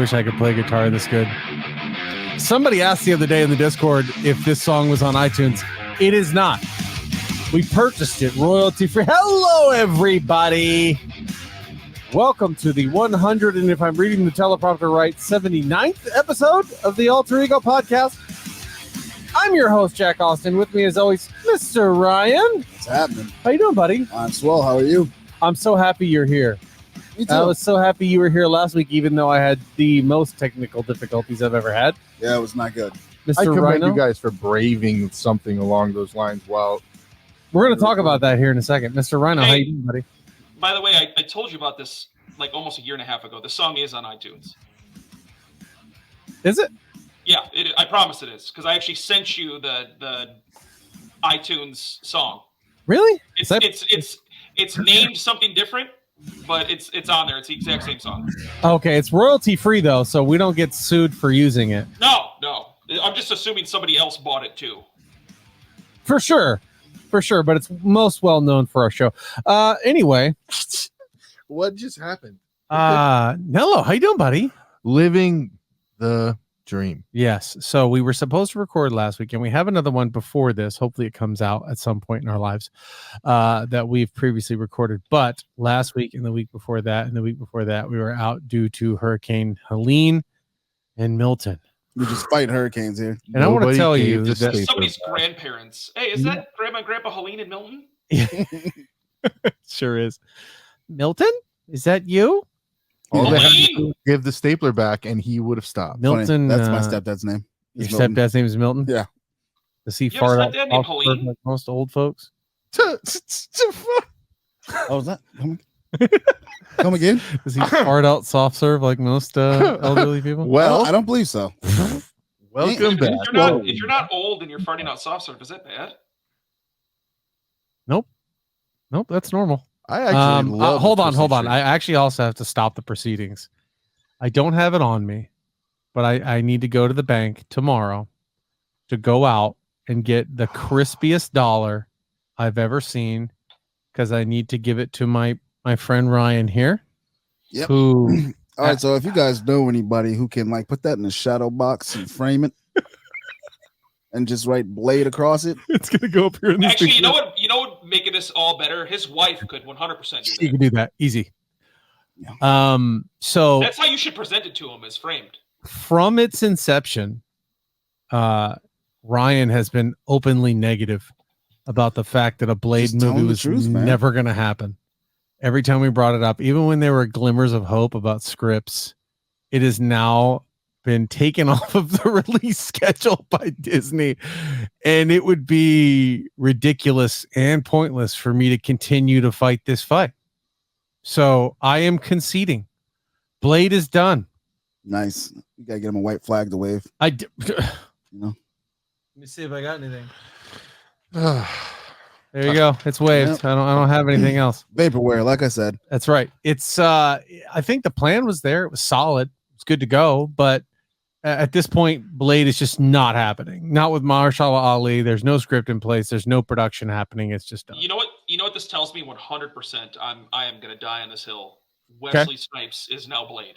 wish I could play guitar this good. Somebody asked the other day in the Discord if this song was on iTunes. It is not. We purchased it royalty free. Hello, everybody. Welcome to the 100, and if I'm reading the teleprompter right, 79th episode of the Alter Ego Podcast. I'm your host, Jack Austin. With me, as always, Mr. Ryan. What's happening? How you doing, buddy? I'm swell. How are you? I'm so happy you're here. Me too. I was so happy you were here last week, even though I had the most technical difficulties I've ever had. Yeah, it was not good. Mr. I commend Rhino, you guys for braving something along those lines. Well, we're going to talk about that here in a second. Mr. Rhino, how you doing, buddy? By the way, I told you about this like almost a year and a half ago. The song is on iTunes. Is it? Yeah, I promise it is, because I actually sent you the iTunes song. Really? It's named something different, but it's on there. It's the exact same song. Okay, it's royalty free though, so we don't get sued for using it. No. I'm just assuming somebody else bought it too. For sure, but it's most well known for our show. Anyway, what just happened? Nello, how you doing, buddy? Living the dream. Yes. So we were supposed to record last week, and we have another one before this. Hopefully it comes out at some point in our lives that we've previously recorded. But last week and the week before that and the week before that, we were out due to Hurricane Helene and Milton. We're just fighting hurricanes here. And I want to tell you gave that the Somebody's grandparents. Hey, is that Grandma and Grandpa Helene and Milton? sure is. Milton? Is that you? All they had to Helene? do was give the stapler back, and he would have stopped. Milton. Funny. That's my stepdad's name. Your It's Milton. stepdad's name is Milton? Yeah. Does he You have a fart out stepdad named soft Helene? like most old folks? Oh, is that? Come again? Does he fart out soft serve like most elderly people? Well, I don't believe so. welcome back. If you're not old and you're farting out soft serve, is that bad? Nope, that's normal. I actually love hold the on. procedure. I actually also have to stop the proceedings. I don't have it on me, but I need to go to the bank tomorrow to go out and get the crispiest dollar I've ever seen, because I need to give it to my friend Ryan here. Yep. Who All right, so if you guys know anybody who can like put that in a shadow box and frame it and just write Blade across it. it's gonna go up here in this Actually, picture. you know what making this all better? His wife could 100% do You that. can do that easy. Yeah. So That's how you should present it to him, as framed. from its inception, Ryan has been openly negative about the fact that a Blade Just telling movie the was truth, man. never going to happen. Every time we brought it up, even when there were glimmers of hope about scripts, it has now been taken off of the release schedule by Disney, and it would be ridiculous and pointless for me to continue to fight this fight. So I am conceding. Blade is done. Nice. You gotta get him a white flag to wave. You know? Let me see if I got anything. There you go. It's waved. Yep. I don't have anything else. Vaporware, like I said. That's right. It's I think the plan was there. It was solid. It's good to go, but at this point, Blade is just not happening. Not with Mahershala Ali. There's no script in place. There's no production happening. It's just done. You know what this tells me 100%? I am going to die on this hill. Wesley Snipes is now Blade.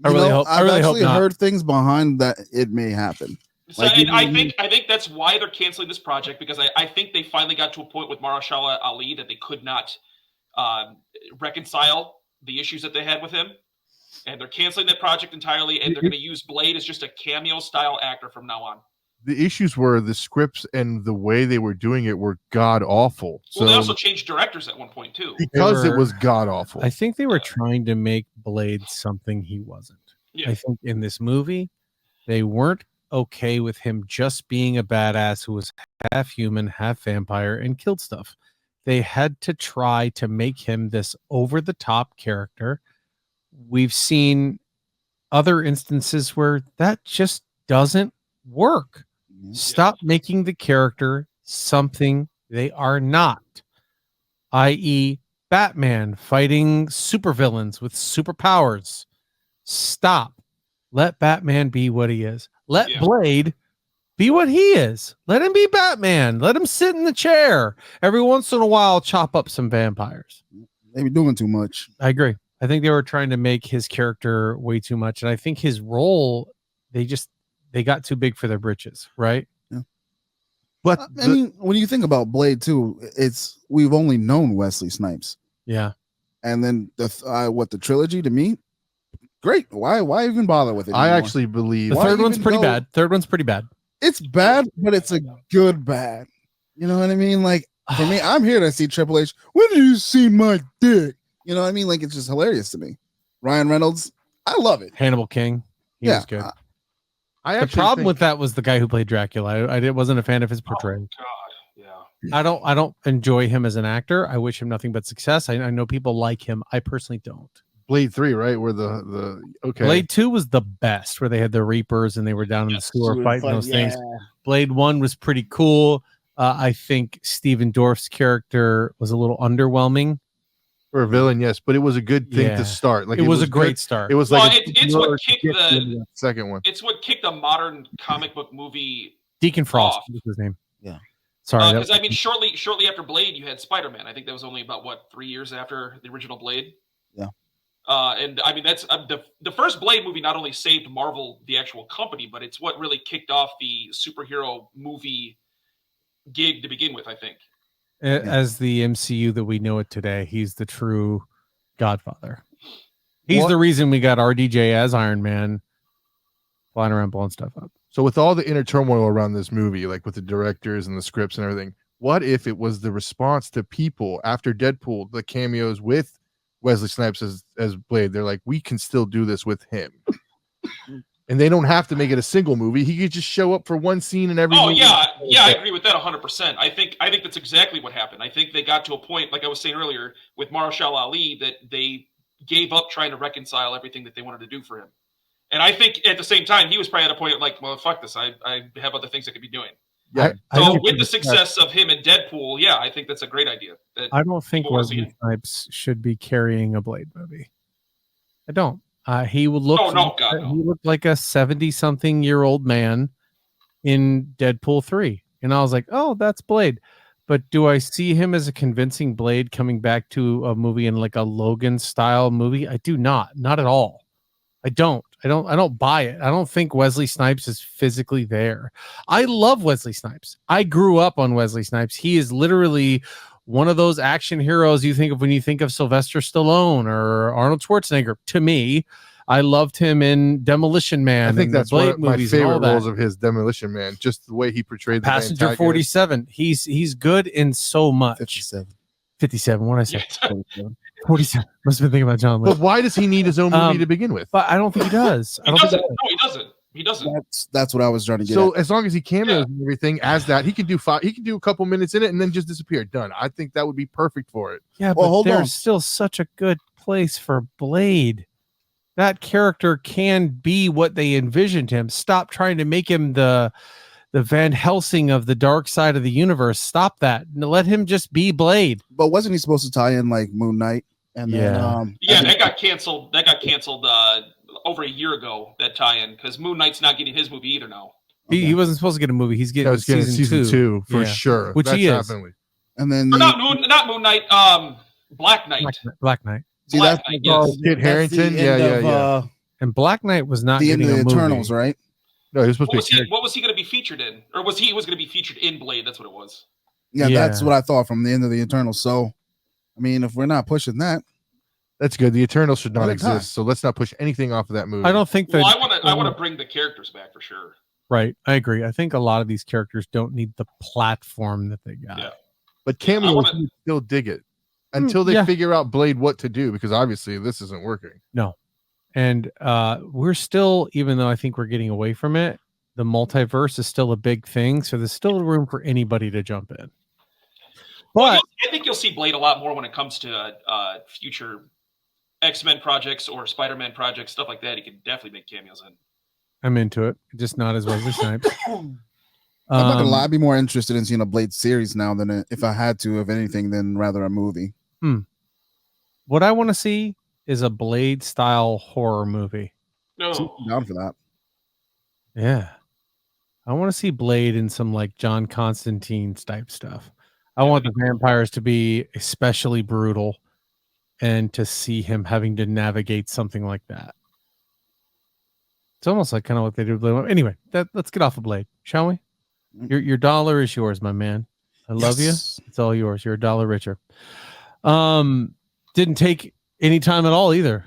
I really hope I've not. heard things behind that it may happen. So, Like, and even- I think that's why they're canceling this project, because I think they finally got to a point with Mahershala Ali that they could not reconcile the issues that they had with him, and they're canceling that project entirely, and they're going to use Blade as just a cameo style actor from now on. The issues were the scripts and the way they were doing it were god awful. Well, they So also changed directors at one point too. because They it were- was god awful. I think they were trying to make Blade something he wasn't. Yeah. I think in this movie, they weren't okay with him just being a badass who was half human, half vampire, and killed stuff. They had to try to make him this over-the-top character. We've seen other instances where that just doesn't work. Stop making the character something they are not, i.e., Batman fighting supervillains with superpowers. Stop. Let Batman be what he is. Let Blade be what he is. Let him be Batman. Let him sit in the chair. Every once in a while, chop up some vampires. They be doing too much. I agree. I think they were trying to make his character way too much, and I think his role they got too big for their britches, right? But I mean, when you think about Blade 2, we've only known Wesley Snipes, Yeah. and then the trilogy to me, great. Why even bother with it? I anymore? actually believe The Why third one's even pretty go- bad. Third one's pretty bad. It's bad, but it's a good bad. You know what I mean? Like for me, I'm here to see Triple H. When do you see my dick? You know what I mean? Like it's just hilarious to me. Ryan Reynolds, I love it. Hannibal King, he Yeah, was good. I The actually problem think- with that was the guy who played Dracula. I wasn't a fan of his portrayal. God, yeah. I don't enjoy him as an actor. I wish him nothing but success. I know people like him. I personally don't. Blade 3, right? Where the okay. Blade 2 was the best, where they had the Reapers and they were down in the Yes. sewer fighting those things. Blade 1 was pretty cool. I think Steven Dorff's character was a little underwhelming. For a villain, yes, but it was a good thing Yeah. to start. Like It was a good. great start. It was Well, like it's what kicked get the- into that second one. It's what kicked a modern comic book movie. Deacon Frost off. was his name. Yeah. Sorry. Because I mean, shortly after Blade, you had Spider-Man. I think that was only about 3 years after the original Blade. Yeah. And I mean, that's the first Blade movie. Not only saved Marvel, the actual company, but it's what really kicked off the superhero movie gig to begin with. I think. As the MCU that we know it today, he's the true Godfather. He's What- the reason we got RDJ as Iron Man flying around blowing stuff up. So with all the inner turmoil around this movie, like with the directors and the scripts and everything, what if it was the response to people after Deadpool, the cameos with Wesley Snipes as Blade? They're like, we can still do this with him. And they don't have to make it a single movie. He could just show up for one scene in every Oh movie. yeah, I agree with that 100%. I think that's exactly what happened. I think they got to a point, like I was saying earlier, with Marshall Ali, that they gave up trying to reconcile everything that they wanted to do for him. And I think at the same time, he was probably at a point like, well, fuck this. I have other things I could be doing. Yeah. I So don't with think the success of him and Deadpool, yeah, I think that's a great idea. I don't think people wanna see Wesley it. Snipes should be carrying a Blade movie. I don't. He would look. Oh, no, God, no. He looked like a 70-something-year-old man in Deadpool 3, and I was like, "Oh, that's Blade." But do I see him as a convincing Blade coming back to a movie in like a Logan style movie? I do not at all. I don't buy it. I don't think Wesley Snipes is physically there. I love Wesley Snipes. I grew up on Wesley Snipes. He is literally one of those action heroes you think of when you think of Sylvester Stallone or Arnold Schwarzenegger. To me, I loved him in Demolition Man. I think and the that's one Blade of my movies and all favorite that. roles of his, Demolition Man. Just the way he portrayed the Passenger antagonist. 47. He's good in so much. 57. 57. What did I say? Yeah. 47. 47. Must have been thinking about John Wick. But why does he need his own movie Um, to begin with? But I don't think he does. I He don't think doesn't. No, he doesn't. He doesn't. That's what I was trying to get So at. as long as he cameos Yeah. and everything as that, he can do a couple minutes in it and then just disappear. Done. I think that would be perfect for it. Yeah, Well, but hold there's on. still such a good place for Blade. That character can be what they envisioned him. Stop trying to make him the Van Helsing of the dark side of the universe. Stop that. Let him just be Blade. But wasn't he supposed to tie in like Moon Knight? And then Yeah. Yeah, that got canceled. That got canceled over a year ago. That tie-in because Moon Knight's not getting his movie either now. He wasn't supposed to get a movie. He's getting, I was getting season two. for Yeah. sure. Which he is. Definitely. and then Or not Moon Knight. Black Knight. Black Knight. see Black that's Knight, because yes. Kit that's Harington? the Yeah, end yeah, of, yeah. And Black Knight was not the end getting of a the movie. Eternals, right? No, he was supposed What to be. what was he going to be featured in? Or was he was going to be featured in Blade? That's what it was. Yeah, Yeah. that's what I thought from the end of the Eternals. So, I mean, if we're not pushing that, That's good. The Eternals should not Another time. exist. So let's not push anything off of that movie. I don't think that. Well, I want to bring the characters back for sure. Right. I agree. I think a lot of these characters don't need the platform that they got. Yeah. But cameos wanna- you still dig it until they yeah. figure out Blade what to do, because obviously this isn't working. And we're still, even though I think we're getting away from it, the multiverse is still a big thing. So there's still room for anybody to jump in. Well, But I think you'll see Blade a lot more when it comes to future X-Men projects or Spider-Man projects, stuff like that. He can definitely make cameos in. I'm into it, just not as Wesley Snipes. I'm not gonna Um, lie. I'd be more interested in seeing a Blade series now than if I had to, if anything, than rather a movie. What I want to see is a Blade style horror movie. No, I'm down for that. Yeah. I want to see Blade in some like John Constantine type stuff. I want the vampires to be especially brutal. and to see him having to navigate something like that. It's almost like kind of what they do. Anyway, let's get off of Blade, shall we? Your dollar is yours, my man. I love you. It's all yours. You're a dollar richer. Didn't take any time at all either.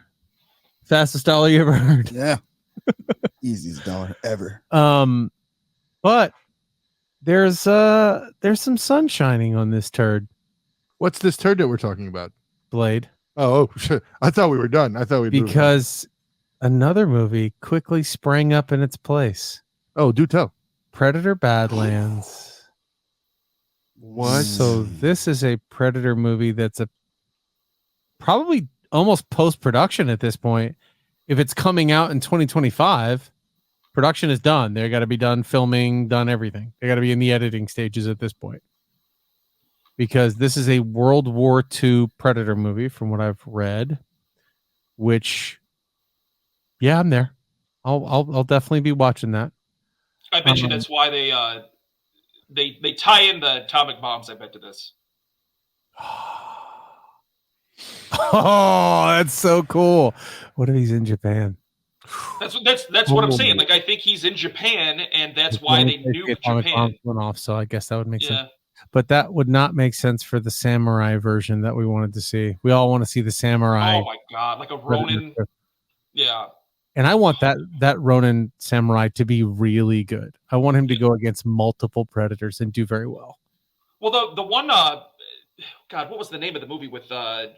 Fastest dollar you ever heard. Yeah. Easiest dollar ever. But there's some sun shining on this turd. What's this turd that we're talking about? Blade. Oh, shit. I thought we were done. I thought we'd moved on. Because another movie quickly sprang up in its place. Oh, do tell. Predator Badlands. What? So this is a Predator movie that's probably almost post-production at this point. If it's coming out in 2025, production is done. They got to be done filming, done everything. They got to be in the editing stages at this point. Because this is a World War II Predator movie, from what I've read, which, yeah, I'm there. I'll definitely be watching that. I bet you that's why they tie in the atomic bombs. I bet to this. Oh, that's so cool. What if he's in Japan? That's what I'm saying. Like, I think he's in Japan, and that's why they knew Japan went off. So I guess that would make Yeah. sense. But that would not make sense for the samurai version that we wanted to see. We all want to see the samurai. Oh my god, like a Ronin. Yeah. And I want that Ronin samurai to be really good. I want him to go against multiple predators and do very well. Well, the one, God, what was the name of the movie with what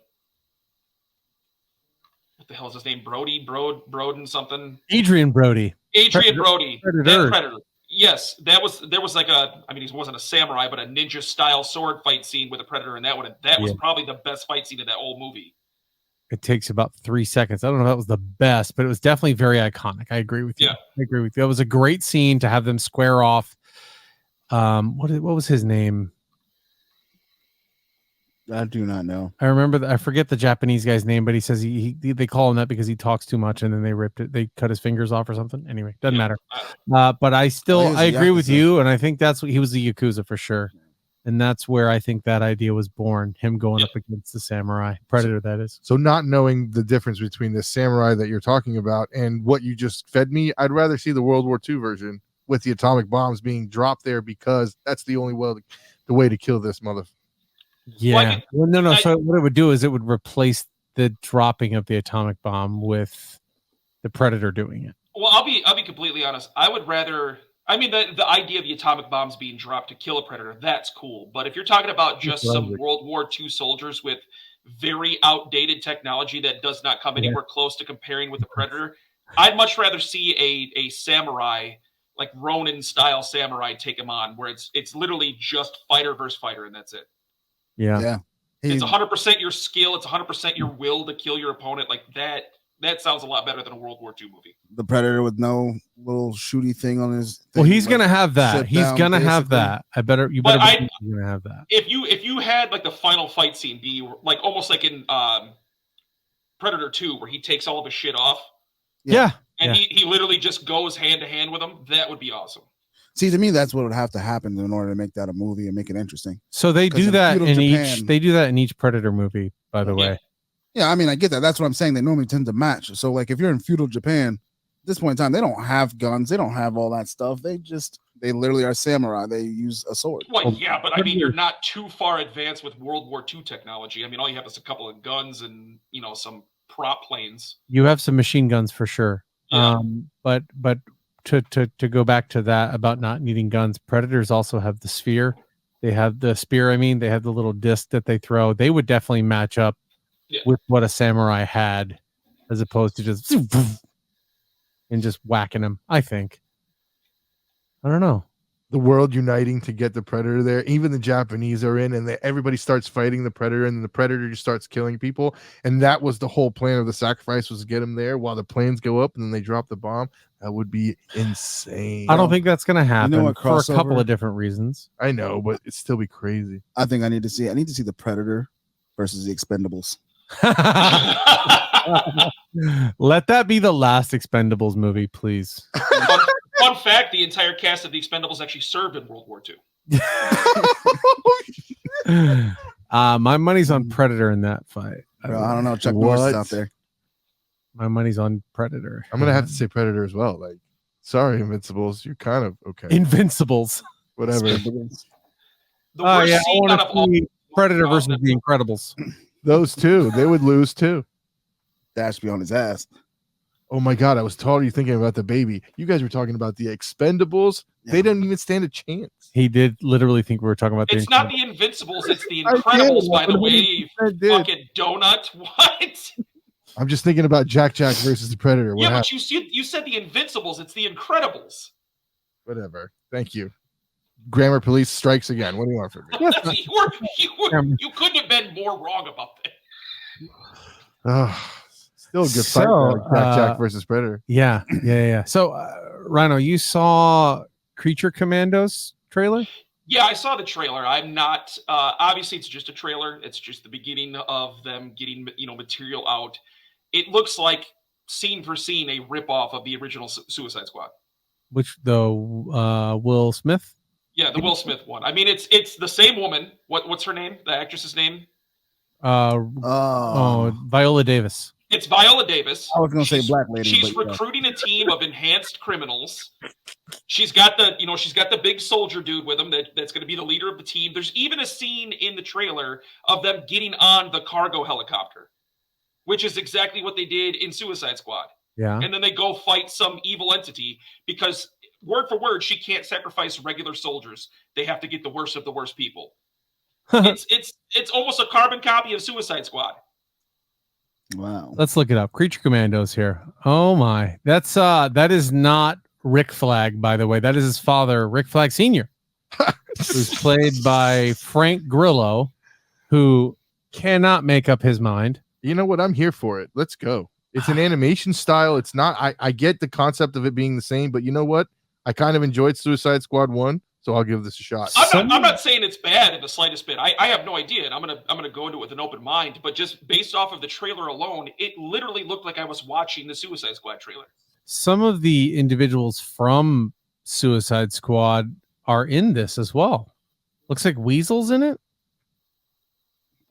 the hell is his name? Broden something. Adrian Brody. Brody. Predator. That Predator. Yes, there was like he wasn't a samurai, but a ninja style sword fight scene with a Predator in that one. That was probably the best fight scene of that whole movie. It takes about 3 seconds. I don't know if that was the best, but it was definitely very iconic. I agree with you. Yeah. I agree with you. It was a great scene to have them square off. What was his name? I do not know. I remember. I forget the Japanese guy's name, but he says they call him that because he talks too much, and then they cut his fingers off or something. Anyway, doesn't matter. But I agree with you, and I think that's what he was the Yakuza for sure. And that's where I think that idea was born, him going up against the samurai Predator, that is. So not knowing the difference between the samurai that you're talking about and what you just fed me, I'd rather see the World War II version with the atomic bombs being dropped there, because that's the only way to kill this mother. Yeah. No. So what it would do is it would replace the dropping of the atomic bomb with the Predator doing it. Well, I'll be completely honest. I would rather. I mean, the idea of the atomic bombs being dropped to kill a Predator, that's cool. But if you're talking about just some World War II soldiers with very outdated technology that does not come anywhere close to comparing with the Predator, I'd much rather see a samurai, like Ronin-style samurai, take him on, where it's literally just fighter versus fighter, and that's it. Yeah. It's 100% your skill. It's 100% your will to kill your opponent. Like that. That sounds a lot better than a World War II movie. The Predator with no little shooty thing on his thing. Well, he's gonna have that. He's gonna have that. You better be gonna have that. If you had like the final fight scene be like almost like in Predator 2, where he takes all of his shit off. Yeah. And he literally just goes hand to hand with him, that would be awesome. See, to me, that's what would have to happen in order to make that a movie and make it interesting. So they do that in each Predator movie, by the way. Yeah, I mean, I get that. That's what I'm saying. They normally tend to match. So, like, if you're in feudal Japan, at this point in time, they don't have guns. They don't have all that stuff. They literally are samurai. They use a sword. Well, yeah, but I mean, you're not too far advanced with World War II technology. I mean, all you have is a couple of guns and, some prop planes. You have some machine guns for sure. Yeah. But to go back to that about not needing guns, Predators also have the sphere. They have the spear. I mean, they have the little disc that they throw. They would definitely match up with what a samurai had, as opposed to just and just whacking him. I think. I don't know. The world uniting to get the Predator there. Even the Japanese are in, and everybody starts fighting the Predator, and the Predator just starts killing people. And that was the whole plan of the sacrifice, was to get him there while the planes go up and then they drop the bomb. That would be insane. I don't think that's going to happen for a crossover? couple of different reasons. I know, but it'd still be crazy. I think I need to see the Predator versus the Expendables. Let that be the last Expendables movie, please. Fun fact, the entire cast of the Expendables actually served in World War II. My money's on Predator in that fight. Bro, I don't know. Chuck Norris is What? out there. My money's on Predator. I'm gonna have to say Predator as well. Like, sorry, Invincibles, you're kind of okay. Invincibles. Whatever. The Oh worst yeah, I scene want out of all. to see Predator Oh, versus that's- The Incredibles. Those two, they would lose too. Dash be on his ass. Oh my god, I was totally thinking about the baby. You guys were talking about the Expendables. They didn't even stand a chance. He did literally think we were talking about The It's not Incredibles. the Invincibles. It's the I did. Incredibles, by the What way. did You I did. fucking donut. What? I'm just thinking about Jack versus the Predator. What Yeah, happened? but you said the Invincibles. It's the Incredibles. Whatever. Thank you. Grammar police strikes again. What do you want from me? You couldn't have been more wrong about that. Still a good fight. So, though, Jack versus Predator. Yeah. So, Rhino, you saw Creature Commandos trailer? Yeah, I saw the trailer. I'm not obviously it's just a trailer. It's just the beginning of them getting material out. It looks like scene for scene a ripoff of the original Suicide Squad. Which Will Smith? Yeah, the Will Smith one. I mean, it's the same woman. What's her name? The actress's name? Viola Davis. It's Viola Davis. I was gonna say black lady. She's but yeah. recruiting a team of enhanced criminals. She's got the big soldier dude with him that's going to be the leader of the team. There's even a scene in the trailer of them getting on the cargo helicopter, which is exactly what they did in Suicide Squad. Yeah. And then they go fight some evil entity because word for word, she can't sacrifice regular soldiers. They have to get the worst of the worst people. It's almost a carbon copy of Suicide Squad. Wow. Let's look it up. Creature Commandos here. Oh my. That is not Rick Flag, by the way. That is his father, Rick Flag Sr., who's played by Frank Grillo, who cannot make up his mind. You know what? I'm here for it. Let's go. It's an animation style. It's not. I get the concept of it being the same, but you know what? I kind of enjoyed Suicide Squad 1, so I'll give this a shot. I'm not saying it's bad in the slightest bit. I have no idea, and I'm gonna go into it with an open mind. But just based off of the trailer alone, it literally looked like I was watching the Suicide Squad trailer. Some of the individuals from Suicide Squad are in this as well. Looks like Weasel's in it.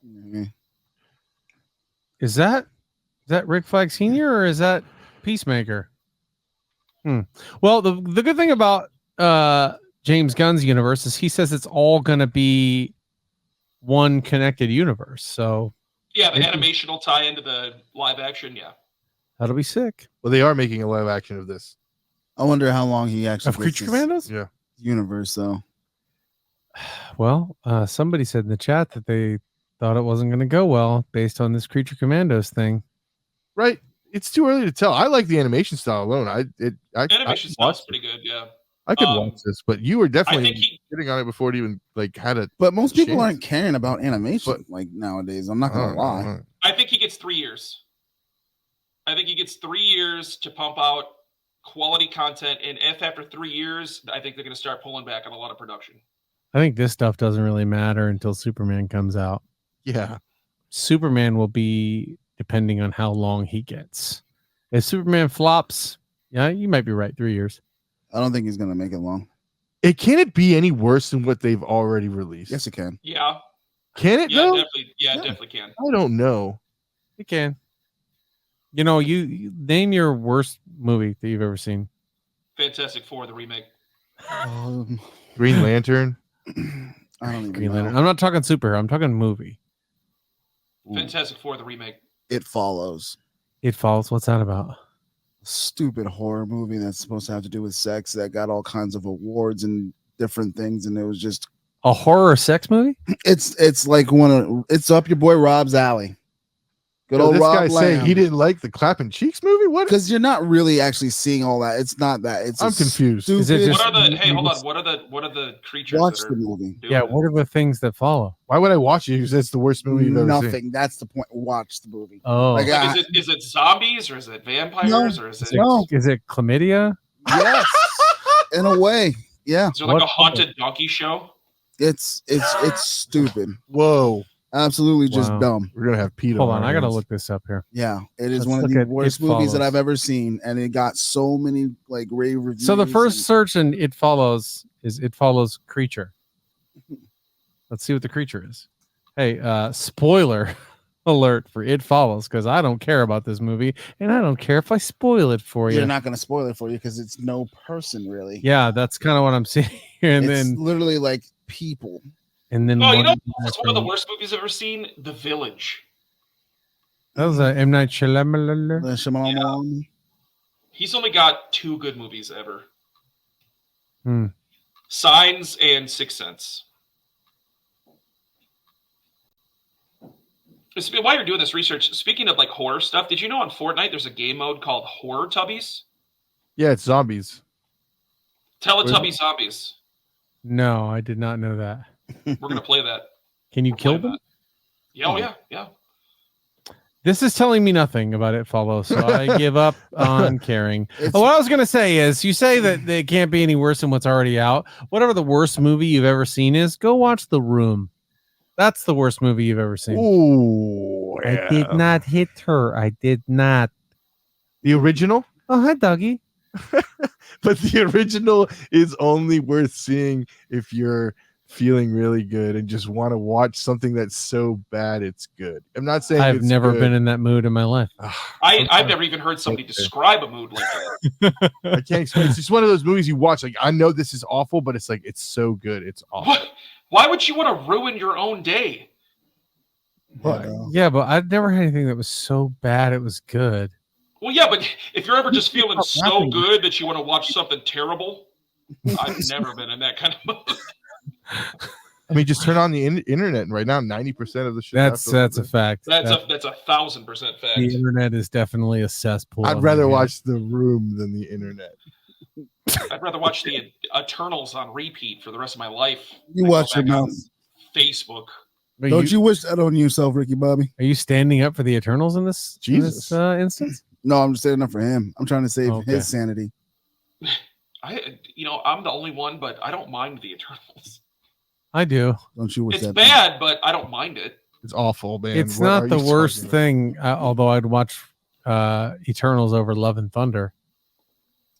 Mhm. Is that Rick Flag Sr. or is that Peacemaker? Well, the good thing about James Gunn's universe is he says it's all going to be one connected universe. So Yeah, the animation will tie into the live action. Yeah, that'll be sick. Well, they are making a live action of this. I wonder how long he actually Of gets Creature this Commandos? Yeah. universe though. Well, somebody said in the chat that they thought it wasn't going to go well based on this Creature Commandos thing. Right. It's too early to tell. I like the animation style alone. I animation could style's watch pretty good. Yeah, I could Um, watch this, but you were I definitely think he. hitting on it before it even like had a. But most people Chance. aren't caring about animation But- like nowadays. I'm not gonna lie. I think he gets 3 years. I think he gets 3 years to pump out quality content, and if after 3 years, I think they're going to start pulling back on a lot of production. I think this stuff doesn't really matter until Superman comes out. Yeah. Superman will be depending on how long he gets. If Superman flops, yeah, you might be right. 3 years. I don't think he's gonna make it long. Can it be any worse than what they've already released? Yes, it can. Yeah, Can it yeah, though? definitely. Yeah, Yeah. it definitely can. I don't know. You can. You know, you name your worst movie that you've ever seen. Fantastic Four, the remake. Green Lantern. I don't even Green know. Lantern. I'm not talking superhero. I'm talking movie. Ooh. Fantastic Four, the remake. It Follows. It Follows. What's that about? Stupid horror movie that's supposed to have to do with sex that got all kinds of awards and different things, and it was just A horror sex movie? it's like it's up your boy Rob's alley. Good Yo, old this Rob guy saying Lamb. he didn't like the Clapping Cheeks movie. What? Because you're not really actually seeing all that. It's not that. It's I'm confused. Stupid, Is it just- What are the? Hey, hold on. What are the creatures? watch that the are movie. doing Yeah. it? What are the things that follow? Why would I watch it? Because it's the worst movie you've ever Nothing. seen. That's the point. Watch the movie. Oh, Like, Like, is it zombies or is it vampires or is it? No. is it chlamydia? Yes, in a way. Yeah, Is there like What- a haunted donkey show? it's stupid. Whoa. Absolutely just Wow. dumb. We're gonna have Pete. Hold on on, our I gotta hands. look this up here. Yeah, it is Let's one of look the at worst It movies that Follows. I've ever seen, and it got so many like rave reviews. So the first and- search in It Follows is It Follows creature. Let's see what the creature is. Hey, spoiler. alert for It Follows because I don't care about this movie and I don't care if I spoil it for You're you. not going to spoil it for you because it's no person really. Yeah, that's kind of what I'm seeing here. And It's then literally like people. Oh, you know what's one of the worst movies I've ever seen? The Village. That was a M. Night Shyamalan. The Shyamalan. He's only got 2 good movies ever. Hmm. Signs and Sixth Sense. While you're doing this research, speaking of like horror stuff, did you know on Fortnite there's a game mode called Horror Tubbies? Yeah, it's zombies. Teletubby Zombies. No, I did not know that. We're gonna play that. Can you We're kill playing them? that. Yeah, oh yeah, yeah. This is telling me nothing about It Follows, so I give up on caring. It's- What I was going to say is, you say that it can't be any worse than what's already out. Whatever the worst movie you've ever seen is, go watch The Room. That's the worst movie you've ever seen. Ooh, I did not hit her. I did not. The original, Oh, hi, doggy. but the original is only worth seeing if you're feeling really good and just want to watch something that's so bad it's good. I'm not saying I've it's never good. been in that mood in my life. I've never even heard somebody describe a mood like that. I can't explain. It's just one of those movies you watch. Like, I know this is awful, but it's like it's so good. It's awful. What? Why would you want to ruin your own day? But, Yeah, but I've never had anything that was so bad it was good. Well, yeah, but if you're ever just feeling Stop so laughing. good that you want to watch something terrible, I've never been in that kind of mood. I mean, just turn on the internet, and right now, 90% of the shit. That's a fact. That's a 1,000% fact. The internet is definitely a cesspool. I'd of rather ideas. watch The Room than the internet. I'd rather watch the Eternals on repeat for the rest of my life. you than watch go your back on mouth. Facebook. Are Don't you wish that on yourself, Ricky Bobby? Are you standing up for the Eternals in this, Jesus. instance? No, I'm just standing up for him. I'm trying to save Okay. his sanity. I'm the only one, but I don't mind the Eternals. I do. Don't you wish It's that? bad, but I don't mind it. It's awful, man. It's What are not the you worst talking about? thing, although I'd watch Eternals over Love and Thunder.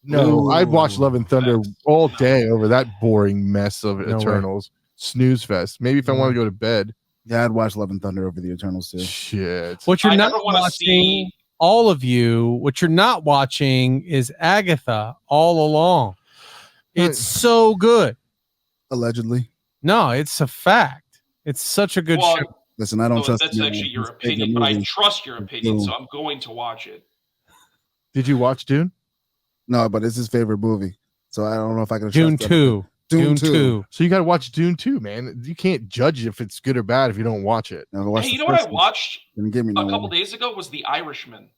No, Ooh. I'd watch Love and Thunder Facts. all day over that boring mess of No way. Eternals. Snooze fest. Maybe if I No want to go to bed. Yeah, I'd watch Love and Thunder over the Eternals too. Shit. What you're I not never want to watching, see. all of you, what you're not watching is Agatha all along. It's so good. Allegedly. No, it's a fact. It's such a good Well, show. Listen, I don't no, trust that's you. actually your Just take opinion, the but I movie. trust your opinion, Boom. so I'm going to watch it. Did you watch Dune? No, but it's his favorite movie. So I don't know if I can Dune trust 2. Dune Dune 2. 2. So you got to watch Dune too, man. You can't judge if it's good or bad if you don't watch it. Now, watch Hey, the you know what I first one. watched Didn't give me a no couple one. days ago was The Irishman.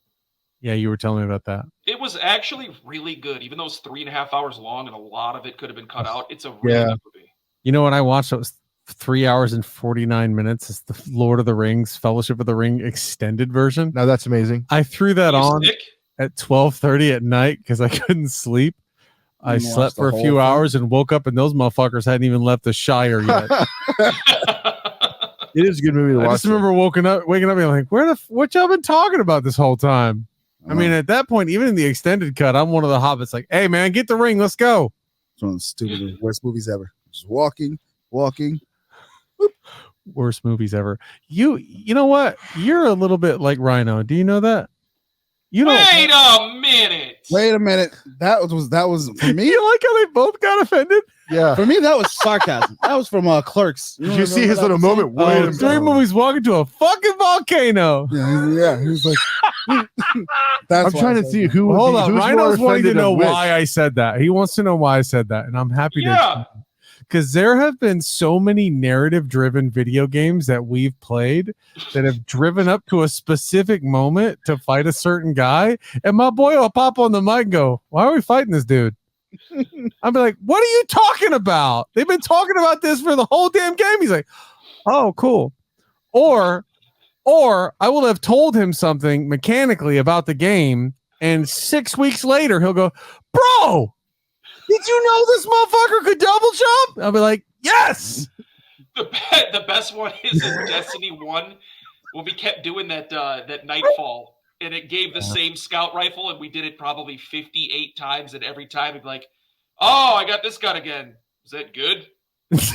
Yeah, you were telling me about that. It was actually really good, even though it's 3.5 hours long and a lot of it could have been cut out. It's a really Yeah. good movie. You know what I watched? That was 3 hours and 49 minutes. It's the Lord of the Rings, Fellowship of the Ring extended version. Now that's amazing. I threw that You on sick? at 12:30 at night because I couldn't sleep. I You slept watched for the a few whole thing? hours and woke up, and those motherfuckers hadn't even left the Shire yet. It is a good movie to I watch. just remember waking up being like, what y'all been talking about this whole time? I mean, at that point, even in the extended cut, I'm one of the hobbits like, hey man, get the ring, let's go. it's one of the stupidest, worst movies ever. Just walking. Worst movies ever. You know what? You're a little bit like Rhino. Do you know that? You don't Wait a minute. Wait a minute. That was for me. You like how they both got offended? Yeah. For me, that was sarcasm. That was from Clerks. Did you see his little moment? Wait a Oh, minute. three movies walking to a fucking volcano. Yeah, he was like. That's I'm why trying I to said see that. who would Hold be, on, who's Rhino's more wanting to offended know of which. why I said that. He wants to know why I said that, and I'm happy Yeah. because there have been so many narrative-driven video games that we've played that have driven up to a specific moment to fight a certain guy, and my boy will pop on the mic and go, "Why are we fighting this dude?" I'll be like, "What are you talking about? They've been talking about this for the whole damn game." He's like, "Oh, cool," or I will have told him something mechanically about the game, and 6 weeks later he'll go, "Bro, did you know this motherfucker could double jump?" I'll be like, "Yes." The best one is in Destiny 1 when we kept doing that Nightfall, and it gave the same scout rifle, and we did it probably 58 times, and every time it'd be like, oh, I got this gun again. Is that good? Is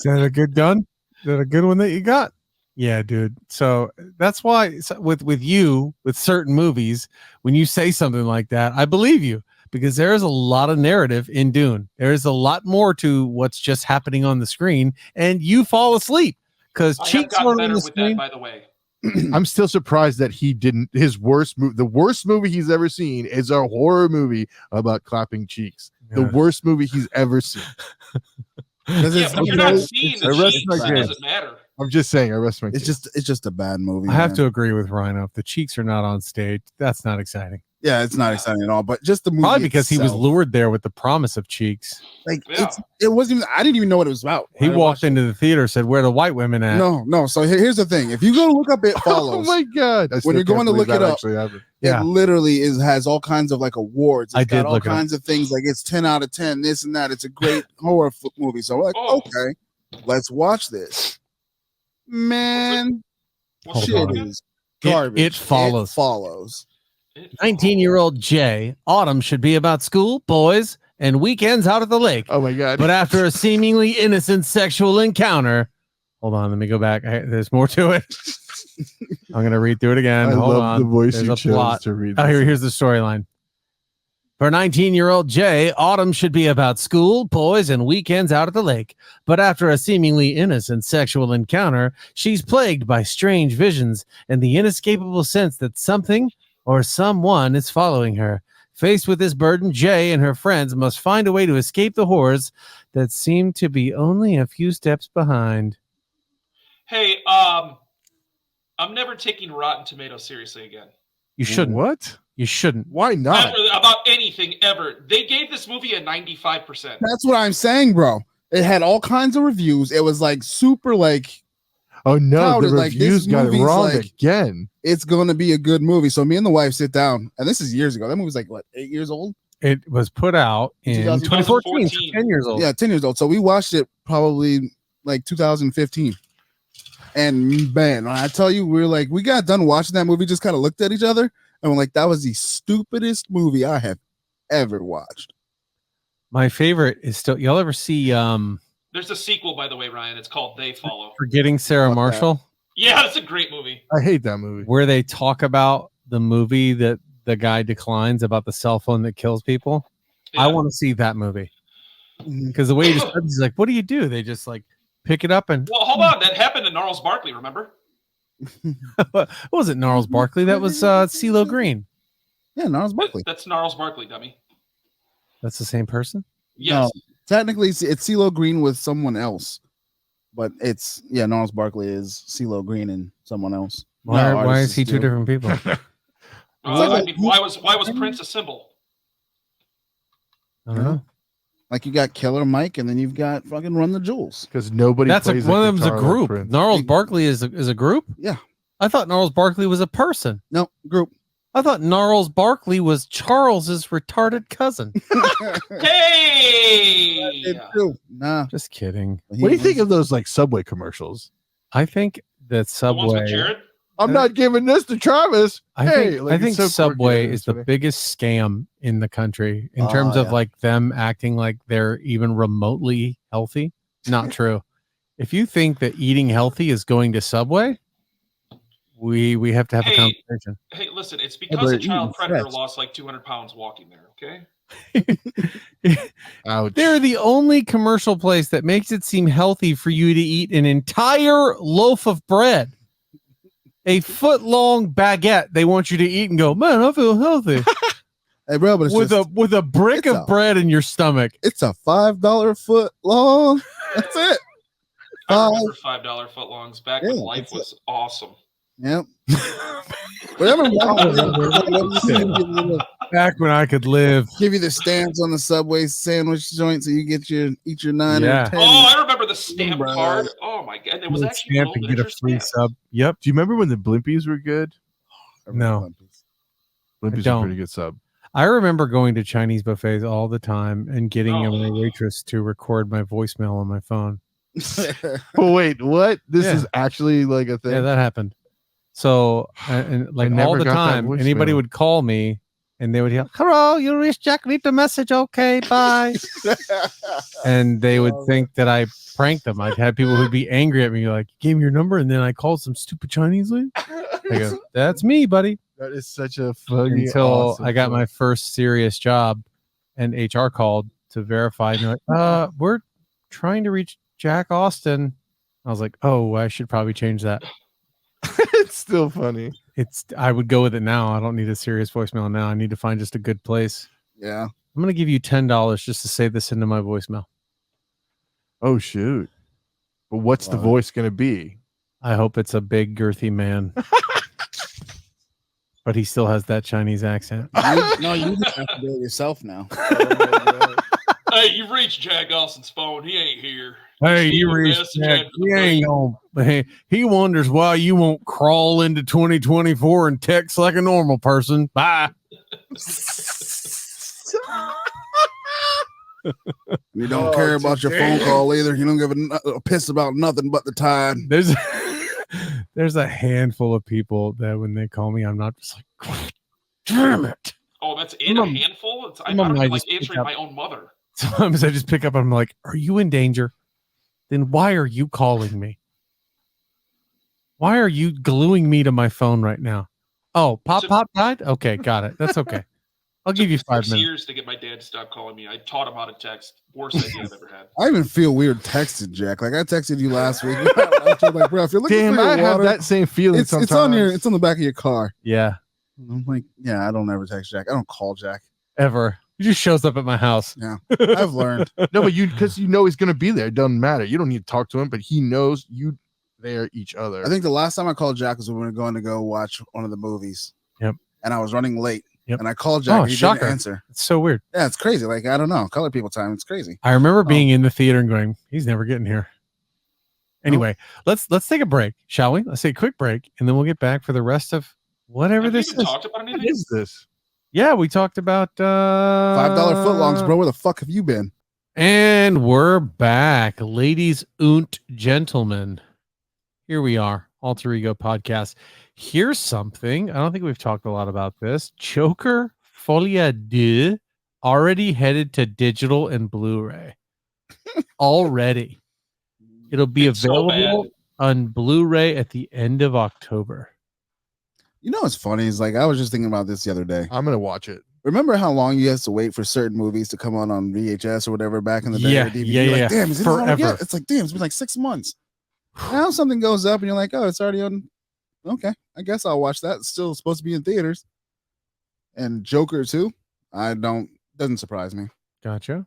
that a good gun? Is that a good one that you got? Yeah, dude. So that's why with you, with certain movies, when you say something like that, I believe you because there is a lot of narrative in Dune. There is a lot more to what's just happening on the screen, and you fall asleep because I have cheeks gotten aren't on better the with that, screen. by the way. I'm still surprised that he didn't. His worst movie, the worst movie he's ever seen, is a horror movie about clapping cheeks. The Yeah. worst movie he's ever seen. Because Yeah, but you're not seeing the I rest cheeks. my It case. doesn't matter. I'm just saying. I rest my It's case. just a bad movie. I have man. to agree with Rhino. If the cheeks are not on stage, that's not exciting. Yeah, it's not exciting at all. But just the movie. Probably because he was itself, lured there with the promise of cheeks. Like Yeah. it wasn't even. I didn't even know what it was about. He I walked watched it. into the theater, said, "Where are the white women at?" No. So here's the thing: if you go to look up, It Oh Follows. my god! I still you're going can't to believe look it that up, actually happened. Yeah. It literally has all kinds of like awards. It's I got did all look it up. kinds of things like it's 10 out of 10, this and that. It's a great horror movie. So we're like, Oh. okay, let's watch this. Man, What's Hold it shit called on. again? is garbage. It follows. It follows. 19-year-old Jay, autumn should be about school, boys, and weekends out at the lake. Oh my god! But after a seemingly innocent sexual encounter, hold on, let me go back. There's more to it. I'm gonna read through it again. I Hold love on. the voice There's you a chose plot. to read. Oh, this. here's the storyline. For 19-year-old Jay, autumn should be about school, boys, and weekends out at the lake. But after a seemingly innocent sexual encounter, she's plagued by strange visions and the inescapable sense that something or someone is following her. Faced with this burden, Jay and her friends must find a way to escape the horrors that seem to be only a few steps behind. Hey, I'm never taking Rotten Tomatoes seriously again. You shouldn't. What? You shouldn't. Why not? Ever, about anything ever. They gave this movie a 95%. That's what I'm saying, bro. It had all kinds of reviews. It was like super like Oh no! Clouded, The like, this reviews got it movie's wrong like- again. it's gonna be a good movie. So me and the wife sit down, and this is years ago. That movie's like what, 8 years old? It was put out in 2014, so 10 years old. Yeah, 10 years old. So we watched it probably like 2015. And man, when I tell you, we got done watching that movie, just kind of looked at each other, and we're like, that was the stupidest movie I have ever watched. My favorite is still, y'all ever see There's a sequel, by the way, Ryan. It's called They Follow. Forgetting Sarah Fuck that. Marshall, Yeah, it's a great movie. I hate that movie. where they talk about the movie that the guy declines about the cell phone that kills people? Yeah. I want to see that movie because the way he describes, he's like, "What do you do?" They just like pick it up and Well, hold on. That happened to Gnarls Barkley, remember? what was it? Gnarls Barkley? That was CeeLo Green. Yeah, Gnarls Barkley. That's Gnarls Barkley, dummy. That's the same person. Yes. Technically, it's CeeLo Green with someone else, but it's Gnarls Barkley is CeeLo Green and someone else. Why, No, why artist is he two still- different people? I mean, why was Prince a symbol? I don't know. Like you got Killer Mike, and then you've got fucking Run the Jewels. Because nobody. That's plays one of them's a guitar like group. Prince. Gnarls Barkley is a group. Yeah. I thought Gnarls Barkley was a person. No group. I thought Gnarls Barkley was Charles's retarded cousin. Hey! It too. Nah. Just kidding. What do you think of those like Subway commercials? I think that The ones with Subway. Jared? I'm not giving this to Travis. I Hey, think, like, I it's think so quirky Subway and is the funny. biggest scam in the country in Oh, terms of yeah. like them acting like they're even remotely healthy. Not true. If you think that eating healthy is going to Subway, we have to have a Hey, conversation. Hey, listen, it's but because a eating child predator fresh. lost like 200 pounds walking there, okay? Ouch. They're the only commercial place that makes it seem healthy for you to eat an entire loaf of bread. A foot-long baguette they want you to eat and go, man, I feel healthy. Hey, bro, but it's with just, a brick it's of a- bread in your stomach. it's a $5 foot long. That's it. I remember $5 footlongs back when Yeah, life that's was awesome. Yep. Whatever. Back when I could live. Give you the stamps on the Subway sandwich joint so you get eat your 9 Yeah. or 10. Oh, I remember the stamp Bro. card. Oh my god, it was Little actually stamp gold and get a interest free stamp. sub. Yep. Do you remember when the Blimpies were good? No. Blimpies don't. are pretty good sub. I remember going to Chinese buffets all the time and getting Oh. my waitress to record my voicemail on my phone. Oh wait, what? This Yeah. is actually like a thing. Yeah, that happened. So and like never all the got that time, anybody voicemail. would call me and they would yell, "Hello, you reached Jack. Leave the message. Okay, bye." And they would think that I pranked them. I'd have people who'd be angry at me, like, "You gave me your number, and then I called some stupid Chinese lady." I go, "That's me, buddy." That is such a funny. Until awesome I got story. my first serious job, and HR called to verify. And they're like, we're trying to reach Jack Austin. I was like, "Oh, I should probably change that." It's still funny. I would go with it now. I don't need a serious voicemail now. I need to find just a good place. Yeah. I'm gonna give you $10 just to say this into my voicemail. Oh shoot! But what's the Wow. voice going to be? I hope it's a big girthy man. But he still has that Chinese accent. No, you just have to do it yourself now. Hey, you've reached Jack Austin's phone. He ain't here. Hey, Leave you a reached message Jack. after the He ain't gonna. He wonders why you won't crawl into 2024 and text like a normal person. Bye. You don't care about your phone call either. You don't give a piss about nothing but the tide. There's a handful of people that when they call me, I'm not just like, damn it. Oh, that's it? A handful? I I'm don't on like just pick answering up. my own mother. Sometimes I just pick up and I'm like, "Are you in danger? Then why are you calling me? Why are you gluing me to my phone right now?" "Oh, Pop died? Okay, got it. That's okay. I'll give you 5 6 minutes." years to get my dad to stop calling me. I taught him how to text. Worst idea I've ever had. I even feel weird texting Jack. Like I texted you last week. I'm like, bro, if you're looking Damn, for your I have water, that same feeling. it's sometimes. it's on the back of your car. Yeah, I'm like, yeah, I don't ever text Jack. I don't call Jack. ever. He just shows up at my house. Yeah, I've learned. No, but because you know he's going to be there. It doesn't matter. You don't need to talk to him, but he knows you there each other. I think the last time I called Jack was when we were going to go watch one of the movies. Yep. And I was running late. Yep. And I called Jack. Oh, And he shocker. didn't answer. It's so weird. Yeah, it's crazy. Like I don't know, color people time. It's crazy. I remember being in the theater and going, "He's never getting here." Anyway, let's take a break, shall we? Let's take a quick break, and then we'll get back for the rest of whatever Have we this even is. talked about What anything? is this? Yeah, we talked about $5 footlongs, bro. Where the fuck have you been? And we're back, ladies and gentlemen. Here we are, Alter Ego Podcast. Here's something. I don't think we've talked a lot about this. Joker Folie 2 already headed to digital and Blu-ray. Already. It'll be It's so available on Blu-ray at the end of October. You know what's funny is like I was just thinking about this the other day. I'm going to watch it. Remember how long you had to wait for certain movies to come on VHS or whatever back in the day? Yeah, or DVD? yeah, You're yeah. like, damn, is it on Forever. yet? It's like, damn, it's been like 6 months. Now something goes up and you're like, oh, it's already on. Okay, I guess I'll watch that. It's still supposed to be in theaters. And Joker too. Doesn't surprise me. Gotcha.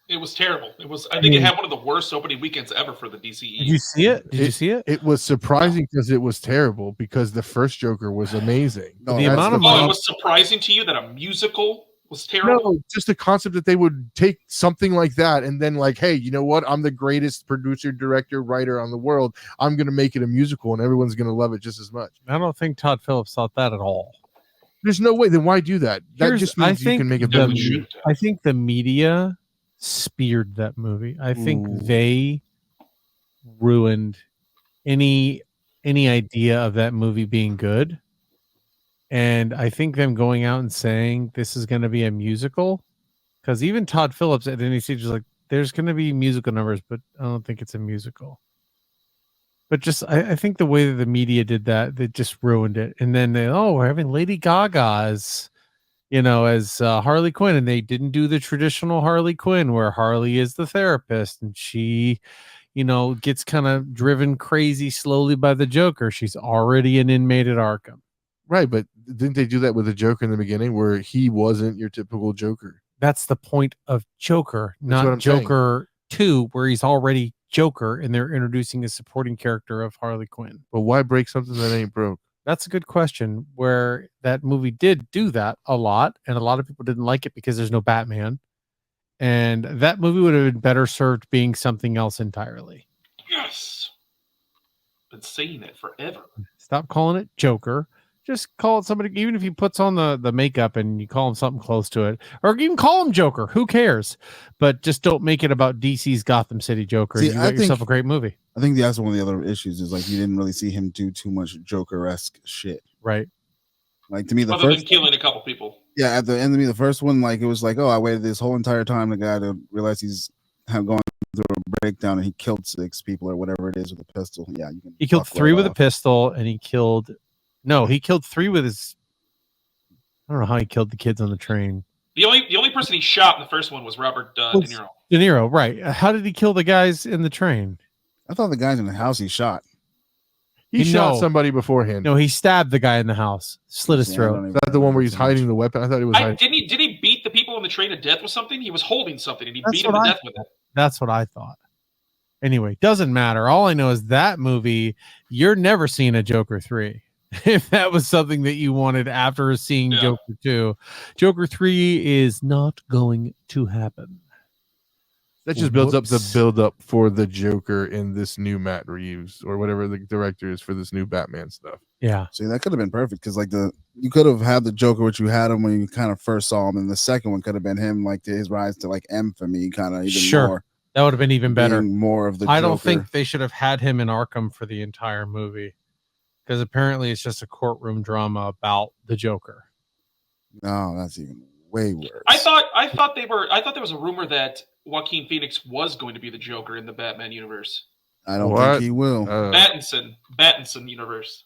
It was terrible. It was. I think it had one of the worst opening weekends ever for the DCE. Did you see it? Did you see it? It was surprising because it was terrible because the first Joker was amazing. No, The that's amount of Oh, money- it was surprising to you that a musical was terrible? No, just the concept that they would take something like that and then like, hey, you know what? I'm the greatest producer, director, writer on the world. I'm going to make it a musical and everyone's going to love it just as much. I don't think Todd Phillips thought that at all. There's no way. Then why do that? That Here's- just I means you think can make a Yeah, better we the- movie. shouldn't have. I think the media speared that movie. I think Ooh. they ruined any idea of that movie being good. And I think them going out and saying this is going to be a musical, because even Todd Phillips at any stage was like, there's going to be musical numbers, but I don't think it's a musical. But just, I think the way that the media did that, they just ruined it. And then we're having Lady Gaga as Harley Quinn, and they didn't do the traditional Harley Quinn where Harley is the therapist and she, gets kind of driven crazy slowly by the Joker. She's already an inmate at Arkham. Right, but didn't they do that with the Joker in the beginning where he wasn't your typical Joker? That's the point of Joker, what not I'm saying. Joker 2, where he's already Joker and they're introducing a supporting character of Harley Quinn. But why break something that ain't broke? That's a good question, where that movie did do that a lot, and a lot of people didn't like it because there's no Batman. And that movie would have been better served being something else entirely. Yes. Been saying that forever. Stop calling it Joker. Just call it somebody, even if he puts on the makeup and you call him something close to it, or even call him Joker. Who cares? But just don't make it about DC's Gotham City Joker. See, You I got yourself think- a great movie, I think that's one of the other issues is like you didn't really see him do too much Joker-esque shit. right? Like to me, the Other than first killing a couple people. yeah, at the end of me, the first one, like it was like, oh, I waited this whole entire time the guy to realize he's going through a breakdown and he killed 6 people or whatever it is with a pistol. Yeah, you can. He killed fuck 3 right with a off. pistol, and he killed 3 with his. I don't know how he killed the kids on the train. The only person he shot in the first one was Robert De Niro. De Niro, right? How did he kill the guys in the train? I thought the guys in the house he shot. He shot No. somebody beforehand. No, he stabbed the guy in the house, slit his Yeah, I throat. don't Is even that the one where he's remember too much. hiding the weapon? I thought he was hiding. Did he beat the people on the train to death with something? He was holding something and he That's beat him to what I death with it. That's what I thought. Anyway, doesn't matter. All I know is that movie, you're never seeing a Joker 3. If that was something that you wanted after seeing Yeah. Joker 2, Joker 3 is not going to happen. That just builds up the Whoops. build up for the Joker in this new Matt Reeves or whatever the director is for this new Batman stuff. Yeah. See, that could have been perfect because like you could have had the Joker, which you had him when you kind of first saw him, and the second one could have been him like to his rise to like infamy, kind of even Sure. more. That would have been even better. being more of the. I don't Joker. think they should have had him in Arkham for the entire movie because apparently it's just a courtroom drama about the Joker. No, that's even way worse. I thought there was a rumor that Joaquin Phoenix was going to be the Joker in the Batman universe. I don't What? think he will. Battinson universe.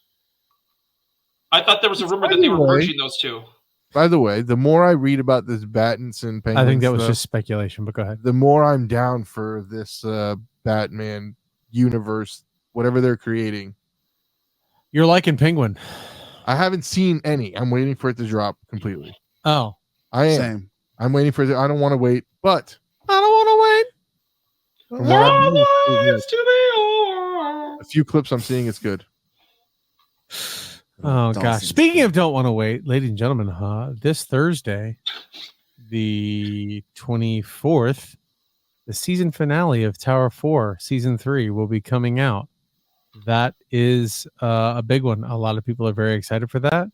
I thought there was a rumor that they were Anyway. merging those two. By the way, the more I read about this Battinson Penguin I think that was stuff, just speculation, but go ahead. the more I'm down for this Batman universe, whatever they're creating. You're liking Penguin. I haven't seen any. I'm waiting for it to drop completely. Oh, I am. Same. I'm waiting for it. I don't want to wait, but I don't want to wait. from what I'm hearing, Lives to be o'er. a few clips I'm seeing, it's good. Oh Don't gosh. see Speaking this. of don't want to wait, ladies and gentlemen, this Thursday, the 24th, the season finale of Tower 4 season 3 will be coming out. That is a big one. A lot of people are very excited for that.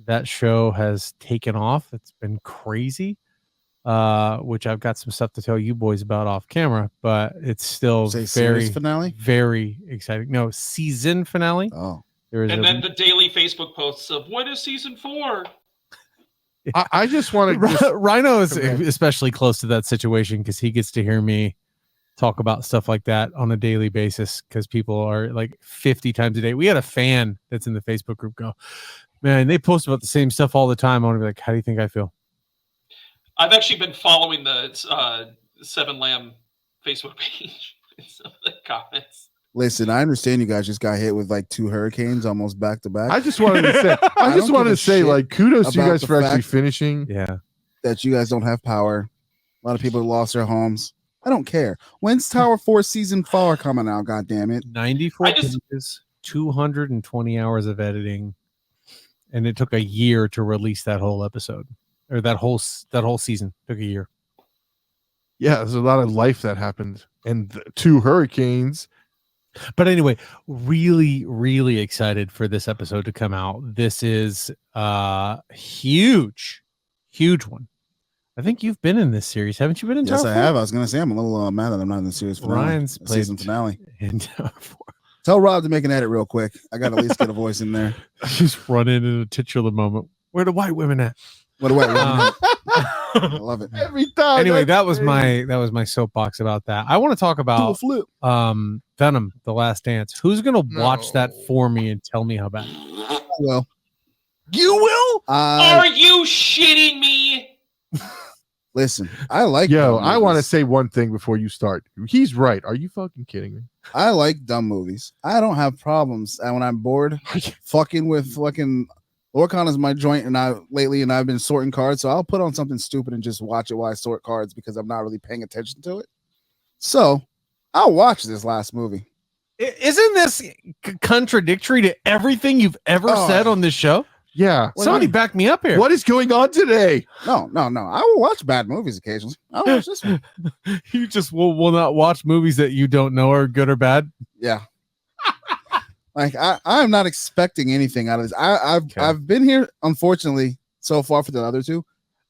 That show has taken off. It's been crazy. Which I've got some stuff to tell you boys about off camera, but it's still Say very, series finale. very exciting. No, season finale. Oh, There is And a then the daily Facebook posts of when is season 4? I just want to just Rhino is Okay. especially close to that situation because he gets to hear me talk about stuff like that on a daily basis because people are like 50 times a day. We had a fan that's in the Facebook group go, man, they post about the same stuff all the time. I want to be like, how do you think I feel? I've actually been following the Seven Lamb Facebook page in some of the comments. listen, I understand you guys just got hit with like 2 hurricanes almost back to back. I just wanted to say I I just don't wanted give a to say shit like kudos to you about guys the for actually fact- finishing. Yeah. that you guys don't have power. A lot of people lost their homes. I don't care. When's Tower 4 season 4 coming out? God damn it! 94 I just- pages, 220 hours of editing, and it took a year to release that whole episode or that whole season. Took a year. Yeah, there's a lot of life that happened, and 2 hurricanes. But anyway, really, really excited for this episode to come out. This is huge one. I think you've been in this series, haven't you? Been in Yes, Tower I have. I was gonna say I'm a little mad that I'm not in the series finale. Ryan's the played- season finale. 4? In Tower 4. Tell Rob to make an edit real quick. I got to at least get a voice in there. Just run in a titular moment. Where the white women at? What do I? Um, I love it. Every time. anyway, that's that was my soapbox about that. I want to talk Do a about flip. Venom: The Last Dance. Who's gonna watch that No. for me and tell me how bad? Well, You will? Are you shitting me? listen. I like. Yo, dumb I want to movies. say one thing before you start. He's right. Are you fucking kidding me? I like dumb movies. I don't have problems. And when I'm bored, fucking with fucking Lorcon is my joint, and I've been sorting cards, so I'll put on something stupid and just watch it while I sort cards because I'm not really paying attention to it. So I'll watch this last movie. Isn't this contradictory to everything you've ever Oh. said on this show? Yeah. Somebody back me up here. What is going on today? No. I will watch bad movies occasionally. I'll watch this one. You just will not watch movies that you don't know are good or bad. Yeah. Like I'm not expecting anything out of this. I've been here, unfortunately, so far for the other 2.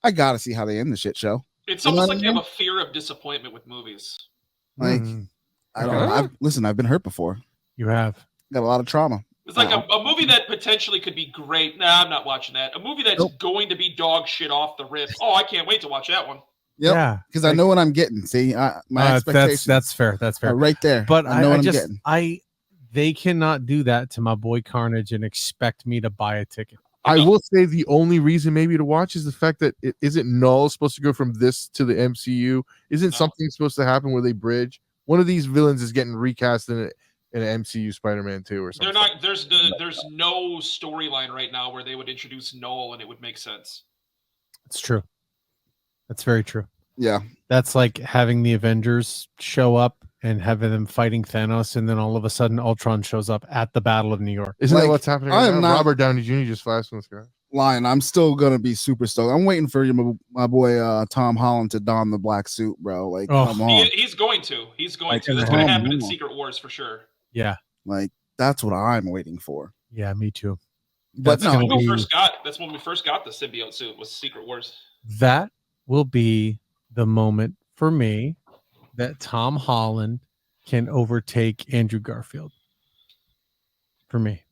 I gotta see how they end the shit show. It's You know almost what like I you mean? have a fear of disappointment with movies. Like I don't know. I've been hurt before. You have. Got a lot of trauma. It's like a movie that potentially could be great. Nah, I'm not watching that. A movie that's Nope. going to be dog shit off the rip. Oh, I can't wait to watch that one. Yep. Yeah, Because I know what I'm getting. See, my expectations that's fair. That's fair. are right there. But I know what I I'm just getting. they cannot do that to my boy Carnage and expect me to buy a ticket. I will say the only reason maybe to watch is the fact that isn't Null supposed to go from this to the MCU? Isn't No. something supposed to happen where they bridge? One of these villains is getting recast in an MCU Spider-Man 2 or something. They're not. There's no storyline right now where they would introduce Noel and it would make sense. It's true. That's very true. Yeah. That's like having the Avengers show up and having them fighting Thanos, and then all of a sudden Ultron shows up at the Battle of New York. Isn't Like, that what's happening I right am now? not- Robert Downey Jr. just flashed from the sky. Lion, I'm still gonna be super stoked. I'm waiting for my boy Tom Holland to don the black suit, bro. Like, Oh. come on. He's going to. He's going Like, to. That's going to come happen in on. Secret Wars for sure. Yeah, Like, that's what I'm waiting for. yeah, me too. But That's no, gonna When we be- first got. That's when we first got the symbiote suit. Was Secret Wars. That will be the moment for me that Tom Holland can overtake Andrew Garfield. For me.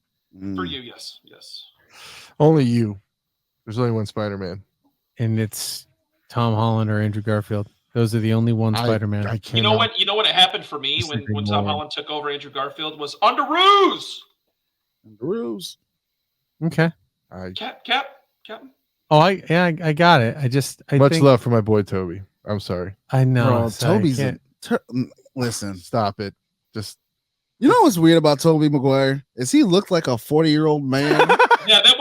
For you, yes. Only you. There's only one Spider-Man. And it's Tom Holland or Andrew Garfield. Those are the only one Spider-Man. I You know cannot- what? You know what happened for me when Disagree Tom more. Holland took over Andrew Garfield was under ruse. The rules. Okay. Captain. Oh, I got it. I Much think love for my boy Toby. I'm sorry. I know. Bro, so I Toby's can't- listen. Stop it. Just You know what's weird about Tobey Maguire is he looked like a 40-year-old man, Yeah, that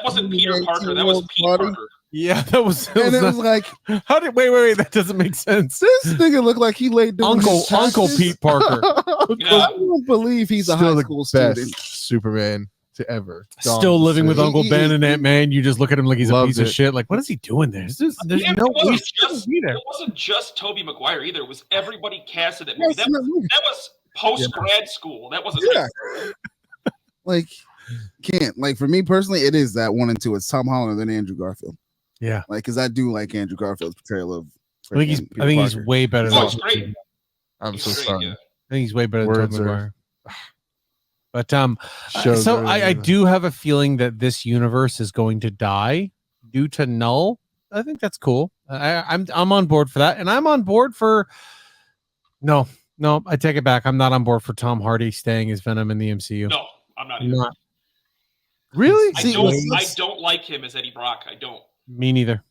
wasn't Peter Parker. That was Pete Party. Parker. Yeah, that was, and it was not- like how did wait, that doesn't make sense. this nigga looked like he laid doing Uncle his taxes. Uncle Pete Parker. Yeah. I don't believe he's a still high the school best student. Superman to ever. Still living with He- Uncle he- Ben and Aunt May, and you just look at him like he's a Loved piece of it. shit. Like, what is he doing there? There's Yeah, no it way wasn't he shouldn't just be there. it wasn't just Tobey Maguire either. It was everybody cast in that movie. Yes, That in that movie. was post grad school. That wasn't Yeah. Like, can't. Like, for me personally, it is that 1 and 2. It's Tom Holland and then Andrew Garfield. Yeah. Like, because I do like Andrew Garfield's portrayal of I think he's freaking Peter he's Parker. way better Oh, than it's great. I'm He's so great, sorry. yeah. I think he's way better than Words Tobey are- Maguire. But Shows so everything. I do have a feeling that this universe is going to die due to Null. I think that's cool. I'm on board for that, and I'm on board for no, I take it back. I'm not on board for Tom Hardy staying as Venom in the MCU. No, I'm not. I'm Either. not. Really? I See, don't. let's- I don't like him as Eddie Brock. I don't. Me neither.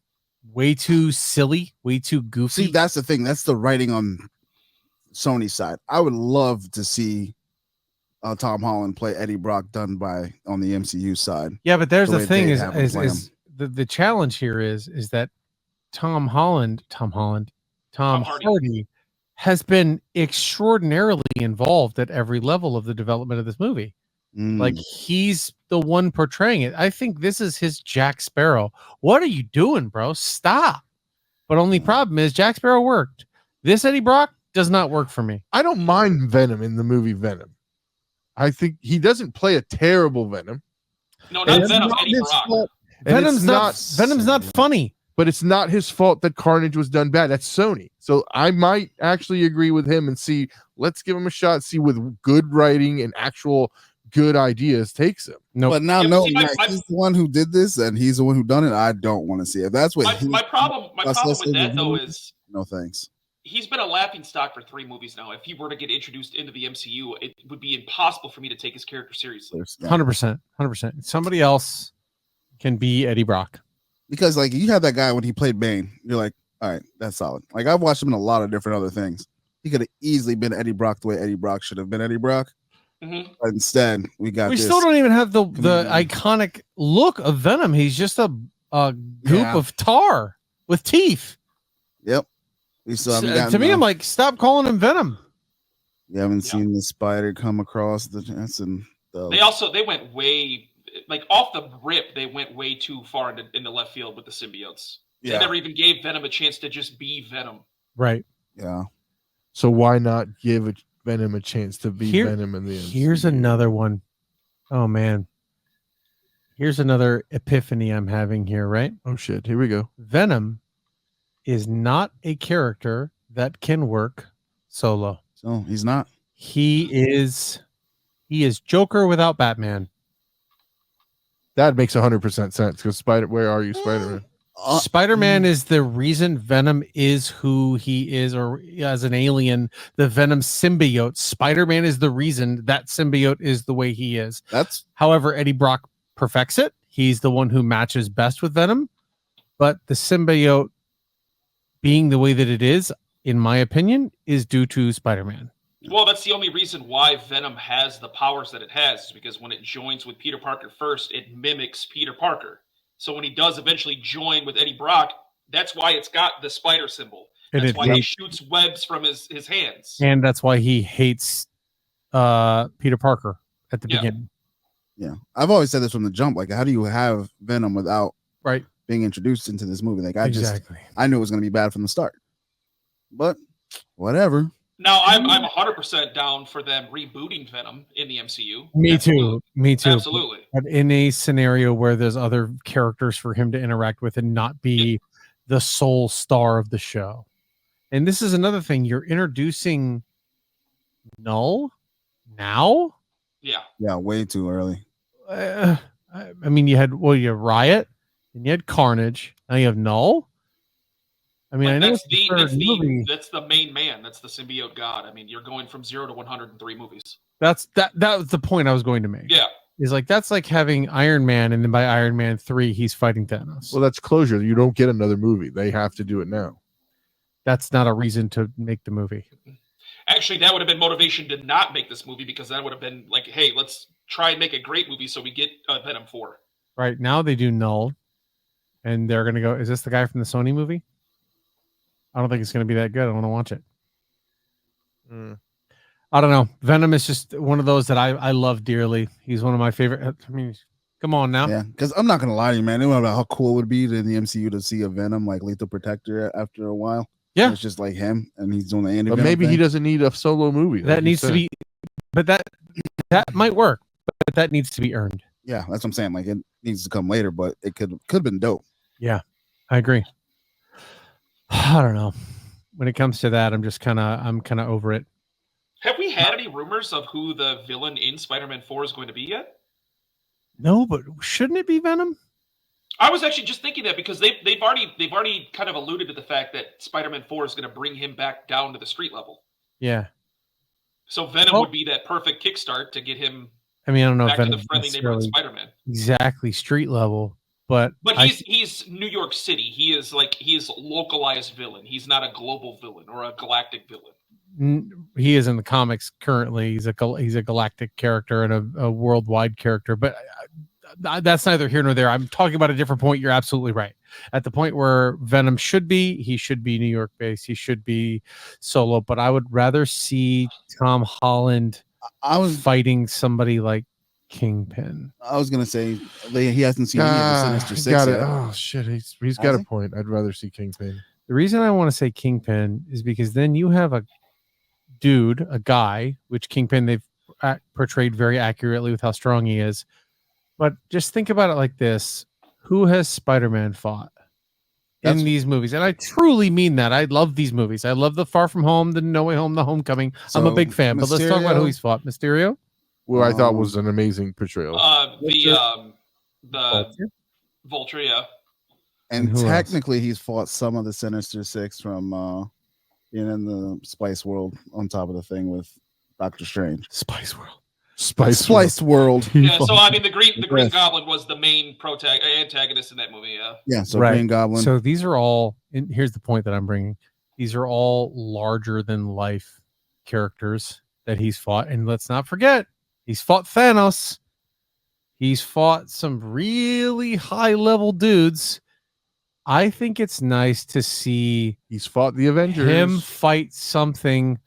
Way too silly, way too goofy. See, that's the thing. That's the writing on Sony's side. I would love to see Tom Holland play Eddie Brock done by on the MCU side. Yeah, but there's the the way thing they'd is have him play the challenge here is that Tom Hardy. Hardy has been extraordinarily involved at every level of the development of this movie. Mm. Like he's the one portraying it. I think this is his Jack Sparrow. What are you doing, bro? Stop. But only problem is Jack Sparrow worked. This Eddie Brock does not work for me. I don't mind Venom in the movie Venom. I think he doesn't play a terrible Venom. No, not It's Venom. not Eddie his Brock. fault. And Venom's it's not funny. But it's not his fault that Carnage was done bad. That's Sony. So I might actually agree with him and see, let's give him a shot, see with good writing and actual good ideas takes him. No, But now Yeah, but knowing see, my- that he's the one who did this and he's the one who done it, I don't want to see it. That's what My problem Us with that in the though movie. is no thanks. he's been a laughing stock for 3 movies now. If he were to get introduced into the MCU, it would be impossible for me to take his character seriously. There's no- 100%. Somebody else can be Eddie Brock. Because like you have that guy when he played Bane, you're like, all right, that's solid. Like I've watched him in a lot of different other things. He could have easily been Eddie Brock the way Eddie Brock should have been Eddie Brock. Mhm. But instead, we got We this. still don't even have the comedian. iconic look of Venom. He's just a goop Yeah. of tar with teeth. Yep. We still haven't gotten, To me, I'm like, stop calling him Venom. we haven't Yeah. seen the spider come across the that's and the They went way like off the rip. They went way too far into left field with the symbiotes. They yeah. never even gave Venom a chance to just be Venom. Right. Yeah. So why not give Venom a chance to be Here- Venom in the end? Here's another one. Oh man. Here's another epiphany I'm having here, right? Oh shit, here we go. Venom is not a character that can work solo. So he's not. He is Joker without Batman. That makes 100% sense because where are you, Spider-Man? Spider-Man is the reason Venom is who he is, or as an alien, the Venom symbiote. Spider-Man is the reason that symbiote is the way he is. That's However, Eddie Brock perfects it. He's the one who matches best with Venom. But the symbiote being the way that it is, in my opinion, is due to Spider-Man. Well, that's the only reason why Venom has the powers that it has, is because when it joins with Peter Parker first, it mimics Peter Parker. So when he does eventually join with Eddie Brock, that's why it's got the spider symbol. And That's it why he hates- shoots webs from his hands. And that's why he hates Peter Parker at the Yeah. beginning. yeah. I've always said this from the jump. Like, how do you have Venom without Right. being introduced into this movie? Like, I knew it was going to be bad from the start. But whatever. Now, I'm 100% down for them rebooting Venom in the MCU. Me Absolutely. too. Me too. Absolutely. But in a scenario where there's other characters for him to interact with and not be the sole star of the show. And this is another thing. You're introducing Null now. Yeah. Yeah, way too early. I mean, you had Riot, and you had Carnage. Now you have Null. I mean, Like, I know that's it's the third movie. that's the main man. That's the symbiote god. I mean, you're going from 0 to 103 movies. That was the point I was going to make. Yeah. Is like that's like having Iron Man, and then by Iron Man 3, he's fighting Thanos. Well, that's closure. You don't get another movie. They have to do it now. That's not a reason to make the movie. Actually, that would have been motivation to not make this movie, because that would have been like, hey, let's try and make a great movie so we get Venom 4. Right now they do Null, and they're gonna go. Is this the guy from the Sony movie? I don't think it's gonna be that good. I want to watch it. I don't know. Venom is just one of those that I love dearly. He's one of my favorite. I mean, come on now. Yeah, because I'm not gonna lie to you, man. Think about how cool it would be in the MCU to see a Venom like Lethal Protector after a while. Yeah. It's just like him, and he's doing the Andy. But Venom maybe thing. he doesn't need a solo movie. That needs to be, but that might work. But that needs to be earned. Yeah, that's what I'm saying. Like, it needs to come later, but it could have been dope. I agree. I don't know. When it comes to that, I'm kind of over it. Have we had any rumors of who the villain in Spider-Man 4 is going to be yet? No, but shouldn't it be Venom? I was actually just thinking that, because they've already kind of alluded to the fact that Spider-Man 4 is going to bring him back down to the street level. Yeah. So Venom Well- would be that perfect kickstart to get him I mean, I don't know back if to the Venom friendly neighborhood necessarily Spider-Man. exactly street level, but But he's New York City. He is localized villain. He's not a global villain or a galactic villain. he is in the comics currently. He's a galactic character and a worldwide character, but that's neither here nor there. I'm talking about a different point. You're absolutely right. At the point where Venom should be, he should be New York based. He should be solo, but I would rather see Tom Holland I was fighting somebody like Kingpin. gonna say he hasn't seen any of the Sinister Six got it. yet. Oh shit, he's Has got a he? point. I'd rather see Kingpin. The reason I want to say Kingpin is because then you have a guy, which Kingpin they've portrayed very accurately with how strong he is. But just think about it like this: who has Spider-Man fought in these movies? And I truly mean that. I love these movies. I love the Far From Home, the No Way Home, the Homecoming. I'm a So, big fan. But let's talk about who Mysterio- he's fought. Mysterio. Well, I thought was an amazing portrayal. The Vulture? Vulture, yeah. And And who else? technically, he's fought some of the Sinister Six from being in the Spice World on top of the thing with Doctor Strange. Spice World. Spliced World. Yeah, so I mean, the Green Yes. Goblin was the main antagonist in that movie. Yeah, Yeah, so Right. Green Goblin. So these are all, and here's the point that I'm bringing. These are all larger than life characters that he's fought. And let's not forget, he's fought Thanos. He's fought some really high level dudes. I think it's nice to see He's fought the Avengers. him fight something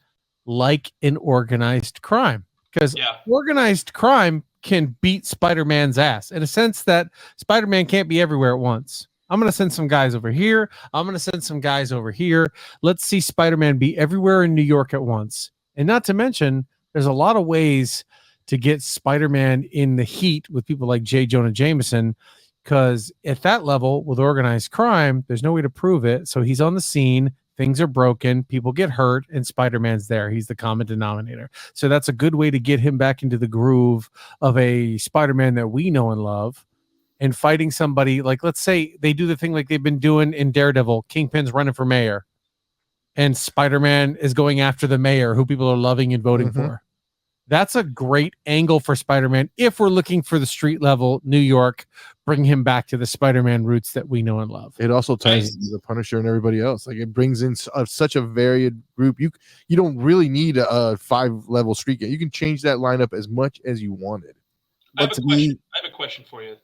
like an organized crime. Because yeah. organized crime can beat Spider-Man's ass in a sense that Spider-Man can't be everywhere at once. I'm going to send some guys over here. I'm going to send some guys over here. Let's see Spider-Man be everywhere in New York at once. And not to mention, there's a lot of ways to get Spider-Man in the heat with people like J. Jonah Jameson, because at that level with organized crime, there's no way to prove it. So he's on the scene. Things are broken, people get hurt, and Spider-Man's there. He's the common denominator. So that's a good way to get him back into the groove of a Spider-Man that we know and love. and fighting somebody like, let's say they do the thing like they've been doing in Daredevil, Kingpin's running for mayor, and Spider-Man is going after the mayor who people are loving and voting for. That's a great angle for Spider-Man if we're looking for the street level New York, bring him back to the Spider-Man roots that we know and love. It also ties into the Punisher and everybody else. Like it brings in such a varied group. You don't really need a 5-level street game. You can change that lineup as much as you wanted. I have, But a to question. me, I have a question for you.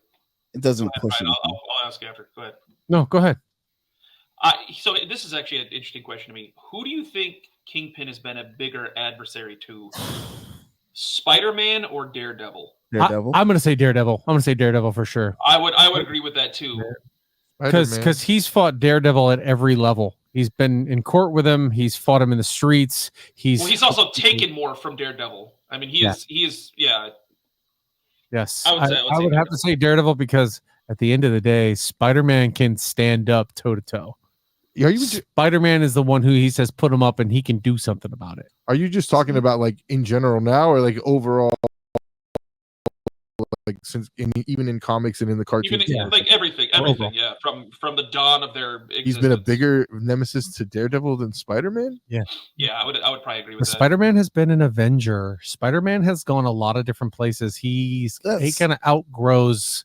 it doesn't Fine, push fine, it. I'll ask after. Go ahead. No, go ahead. So this is actually an interesting question to me. Who do you think Kingpin has been a bigger adversary to? Spider-Man or Daredevil? Daredevil. I'm going to say Daredevil. I'm going to say Daredevil for sure. I would agree with that too. Because he's fought Daredevil at every level. He's been in court with him. He's fought him in the streets. He's also taken more from Daredevil. I mean, he is. Yes, I would have to say Daredevil because at the end of the day, Spider-Man can stand up toe to toe. Spider-Man is the one who he says put him up and he can do something about it. Are you just talking about like in general now, or like overall, like since even in comics and in the cartoons? Like everything, yeah. From the dawn of their existence. He's been a bigger nemesis to Daredevil than Spider-Man. Yeah, I would probably agree with that. Spider-Man has been an Avenger. Spider-Man has gone a lot of different places. He kind of outgrows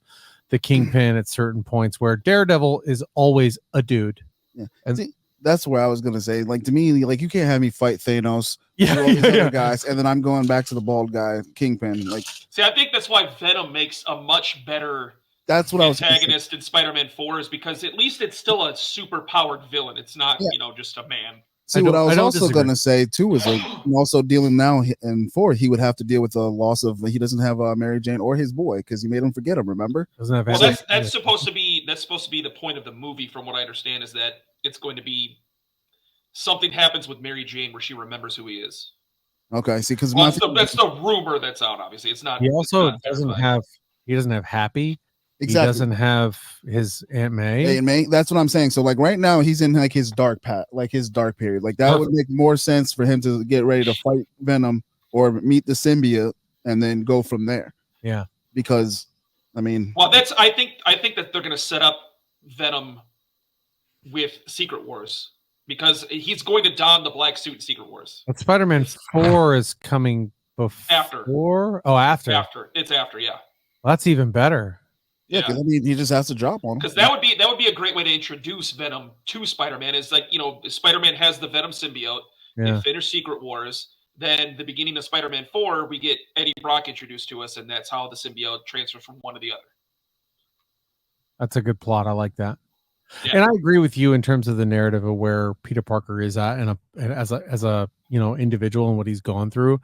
the Kingpin at certain points, where Daredevil is always a dude. Yeah, and see, that's where I was gonna say. Like to me, like you can't have me fight Thanos, other guys, and then I'm going back to the bald guy, Kingpin. Like, see, I think that's why Venom makes a much better. That's what antagonist in Spider-Man 4 is because at least it's still a super powered villain. It's not just a man. See, what I was also going to say too was like also dealing now in 4, he would have to deal with the loss of he doesn't have Mary Jane or his boy because he made him forget him. Remember? That's supposed to be the point of the movie, from what I understand, is that it's going to be something happens with Mary Jane where she remembers who he is. Okay, see, because that's the rumor that's out. Obviously, it's not. He also doesn't have Happy. Exactly. He doesn't have his Aunt May. Aunt May. That's what I'm saying. So like right now he's in like his dark period. Like that would make more sense for him to get ready to fight Venom or meet the symbiote and then go from there. Yeah. Because I mean, well, I think that they're going to set up Venom with Secret Wars because he's going to don the black suit in Secret Wars. But Spider-Man 4 is coming after. Oh, after. It's after. Yeah. Well, that's even better. Yeah, because I mean, he just has to drop on him. Because that would be a great way to introduce Venom to Spider-Man. Is like Spider-Man has the Venom symbiote. They finish Secret Wars. Then the beginning of Spider-Man 4, we get Eddie Brock introduced to us, and that's how the symbiote transfers from one to the other. That's a good plot. I like that. Yeah. And I agree with you in terms of the narrative of where Peter Parker is at, and as a individual and what he's gone through.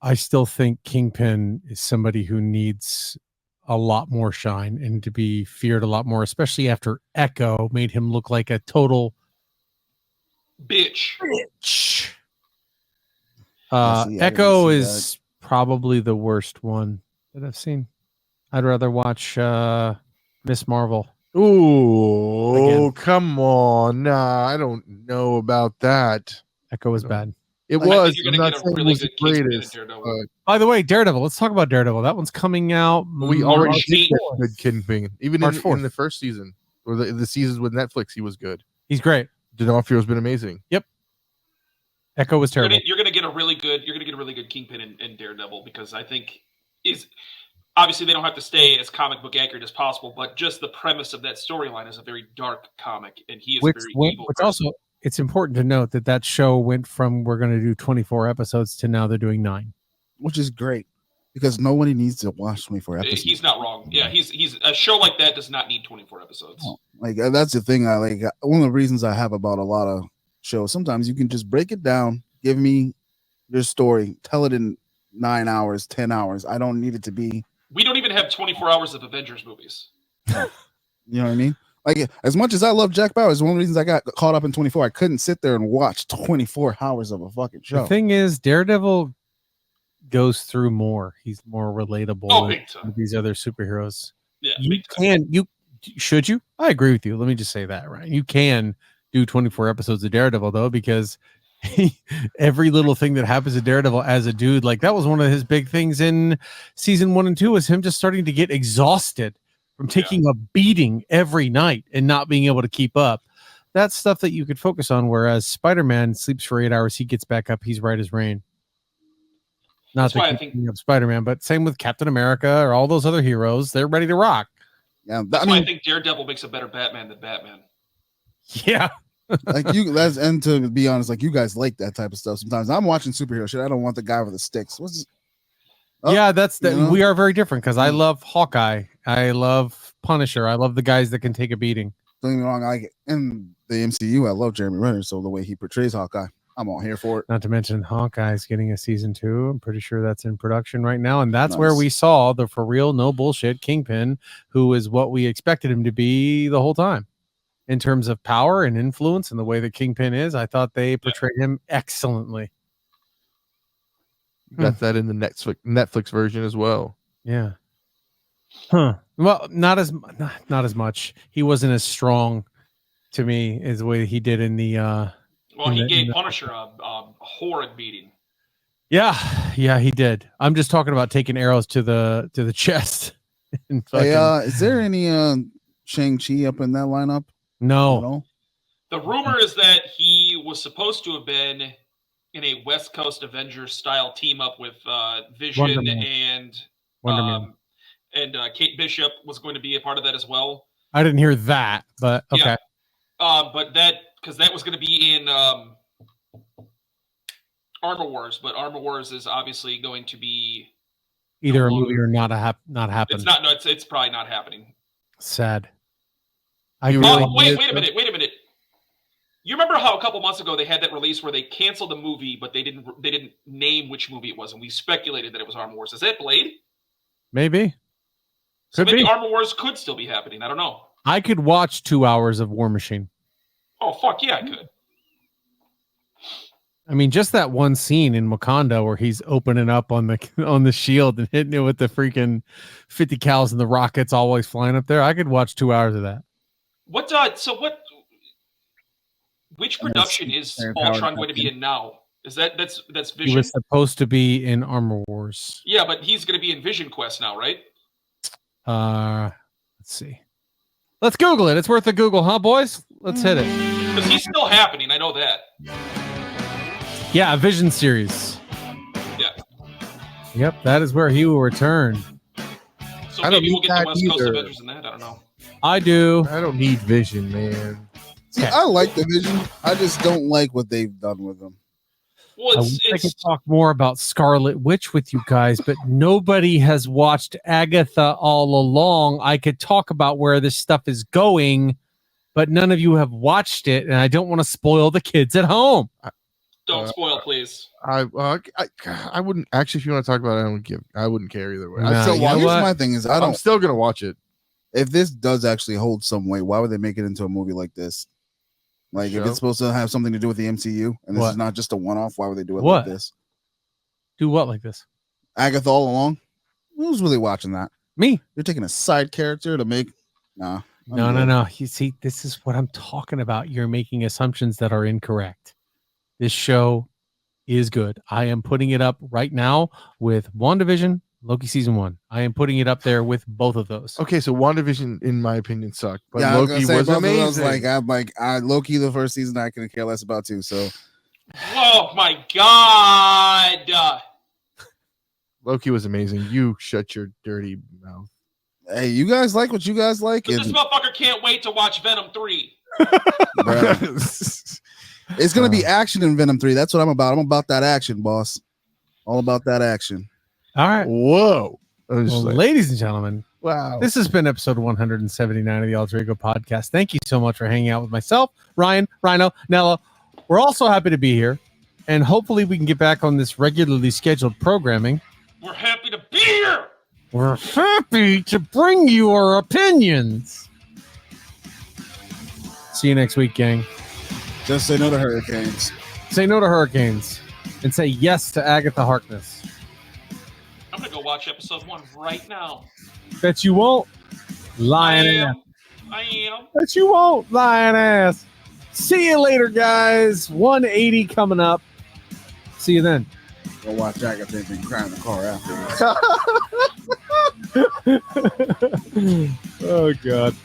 I still think Kingpin is somebody who needs a lot more shine and to be feared a lot more, especially after Echo made him look like a total bitch. Echo is probably the worst one that I've seen. I'd rather watch Miss Marvel. Ooh, come on. Nah, I don't know about that. Echo was bad. It was. I'm not saying it was the greatest. By the way, Daredevil. Let's talk about Daredevil. That one's coming out. We already did good Kingpin. Even in the first season or the seasons with Netflix, he was good. He's great. D'Onofrio's been amazing. Yep. Echo was terrible. You're gonna get a really good Kingpin in Daredevil because I think obviously they don't have to stay as comic book accurate as possible, but just the premise of that storyline is a very dark comic, and he is a very evil. Which also, it's important to note that show went from we're going to do 24 episodes to now they're doing 9, which is great because nobody needs to watch 24 episodes. He's not wrong. Yeah, he's a show like that does not need 24 episodes. Oh, like that's the thing. I like one of the reasons I have about a lot of shows. Sometimes you can just break it down, give me your story, tell it in 9 hours, 10 hours. I don't need it to be. We don't even have 24 hours of Avengers movies. You know what I mean? Like, as much as I love Jack Bauer, it's one of the reasons I got caught up in 24. I couldn't sit there and watch 24 hours of a fucking show. The thing is, Daredevil goes through more. He's more relatable than these other superheroes. Yeah, should you? I agree with you. Let me just say that, right? You can do 24 episodes of Daredevil, though, because every little thing that happens to Daredevil as a dude, like that was one of his big things in season 1 and 2 was him just starting to get exhausted from taking a beating every night and not being able to keep up. That's stuff that you could focus on. Whereas Spider-Man sleeps for 8 hours, he gets back up, he's right as rain. Not That's why I that think- keeping up Spider-Man, but same with Captain America or all those other heroes. They're ready to rock. Yeah, That's why I think Daredevil makes a better Batman than Batman. Yeah. like and to be honest, like you guys like that type of stuff. Sometimes I'm watching superhero shit. I don't want the guy with the sticks. What's this? Yeah, that's that. you know? We are very different because I love Hawkeye. I love Punisher. I love the guys that can take a beating. Don't get me wrong. I in the MCU, I love Jeremy Renner. So the way he portrays Hawkeye, I'm all here for it. Not to mention Hawkeye's getting a season 2. I'm pretty sure that's in production right now. And that's where Nice. we saw the for real, no bullshit Kingpin, who is what we expected him to be the whole time. In terms of power and influence and the way that Kingpin is, I thought they portrayed him excellently. Got that in the Netflix version as well. Yeah. Huh. Well, not as much. He wasn't as strong to me as the way he did in the Well, he gave Punisher a horrid beating. Yeah, he did. I'm just talking about taking arrows to the chest. And fucking, Hey, is there any Shang-Chi up in that lineup? no. At all? The rumor is that he was supposed to have been in a West Coast Avengers style team up with Vision Wonder Man. and Wonder Man. Kate Bishop was going to be a part of that as well. I didn't hear that, but okay. Yeah. But that because that was going to be in Armor Wars, but Armor Wars is obviously going to be Either a no movie longer. or not happen. It's not. No, it's probably not happening. Sad. You agree. really- Wait a minute. You remember how a couple months ago they had that release where they canceled the movie, but they didn't name which movie it was, and we speculated that it was Armor Wars. Is that Blade? Maybe. So Could maybe be. Armor Wars could still be happening. I don't know. I could watch 2 hours of War Machine. Oh fuck yeah, I could. I mean, just that one scene in Wakanda where he's opening up on the shield and hitting it with the freaking 50 cals and the rockets always flying up there. I could watch 2 hours of that. What? Which production is Iron Power Ultron going to be Captain. in now? Is that's He Vision? was supposed to be in Armor Wars. Yeah, but he's going to be in Vision Quest now, right? Let's see. Let's Google it. It's worth a Google, huh, boys? Let's hit it. Because he's still happening. I know that. Yeah, a Vision series. Yeah. Yep, that is where he will return. So I don't maybe we'll need get the that West Coast either. Avengers in that. I don't know. I do. I don't need Vision, man. See, I like the Vision. I just don't like what they've done with them. Well, I wish I it's could talk more about Scarlet Witch with you guys, but nobody has watched Agatha all along. I could talk about where this stuff is going, but none of you have watched it, and I don't want to spoil the kids at home. don't spoil, please. I wouldn't actually. If you want to talk about it, I wouldn't care either way. No. I still you watch. know Here's what? my thing is I I'm don't. still gonna watch it. If this does actually hold some weight, why would they make it into a movie like this? Like if Show? it's supposed to have something to do with the MCU and this What? is not just a one-off, why would they do it What? like this? Do what like this? Agatha all along. Who's really watching that? Me? You're taking a side character to make. Nah. I'm No, no, good. no. You see, this is what I'm talking about. You're making assumptions that are incorrect. This show is good. I am putting it up right now with WandaVision, Loki season 1. I am putting it up there with both of those. Okay, so WandaVision, in my opinion, sucked, but Yeah, I was Loki gonna was say both of amazing. those, I Loki the first season I couldn't care less about too. So Oh my god! Loki was amazing. You shut your dirty mouth. hey, you guys like what you guys like, But and this motherfucker can't wait to watch Venom 3. bruh, it's gonna be action in Venom 3. That's what I'm about. I'm about that action, boss. All about that action. All right. Whoa! I was Well, just like, ladies and gentlemen, wow. this has been episode 179 of the Alter Ego Podcast. Thank you so much for hanging out with myself, Ryan, Rhino, Nello. We're also happy to be here, and hopefully we can get back on this regularly scheduled programming. We're happy to be here. We're happy to bring you our opinions. See you next week, gang. Just say no to hurricanes. Say no to hurricanes and say yes to Agatha Harkness. I'm gonna go watch episode 1 right now. Bet you won't, I lying ass. am. I am. Bet you won't, lying ass. See you later, guys. 180 coming up. See you then. Go watch Agatha and cry in the car afterwards. Oh god.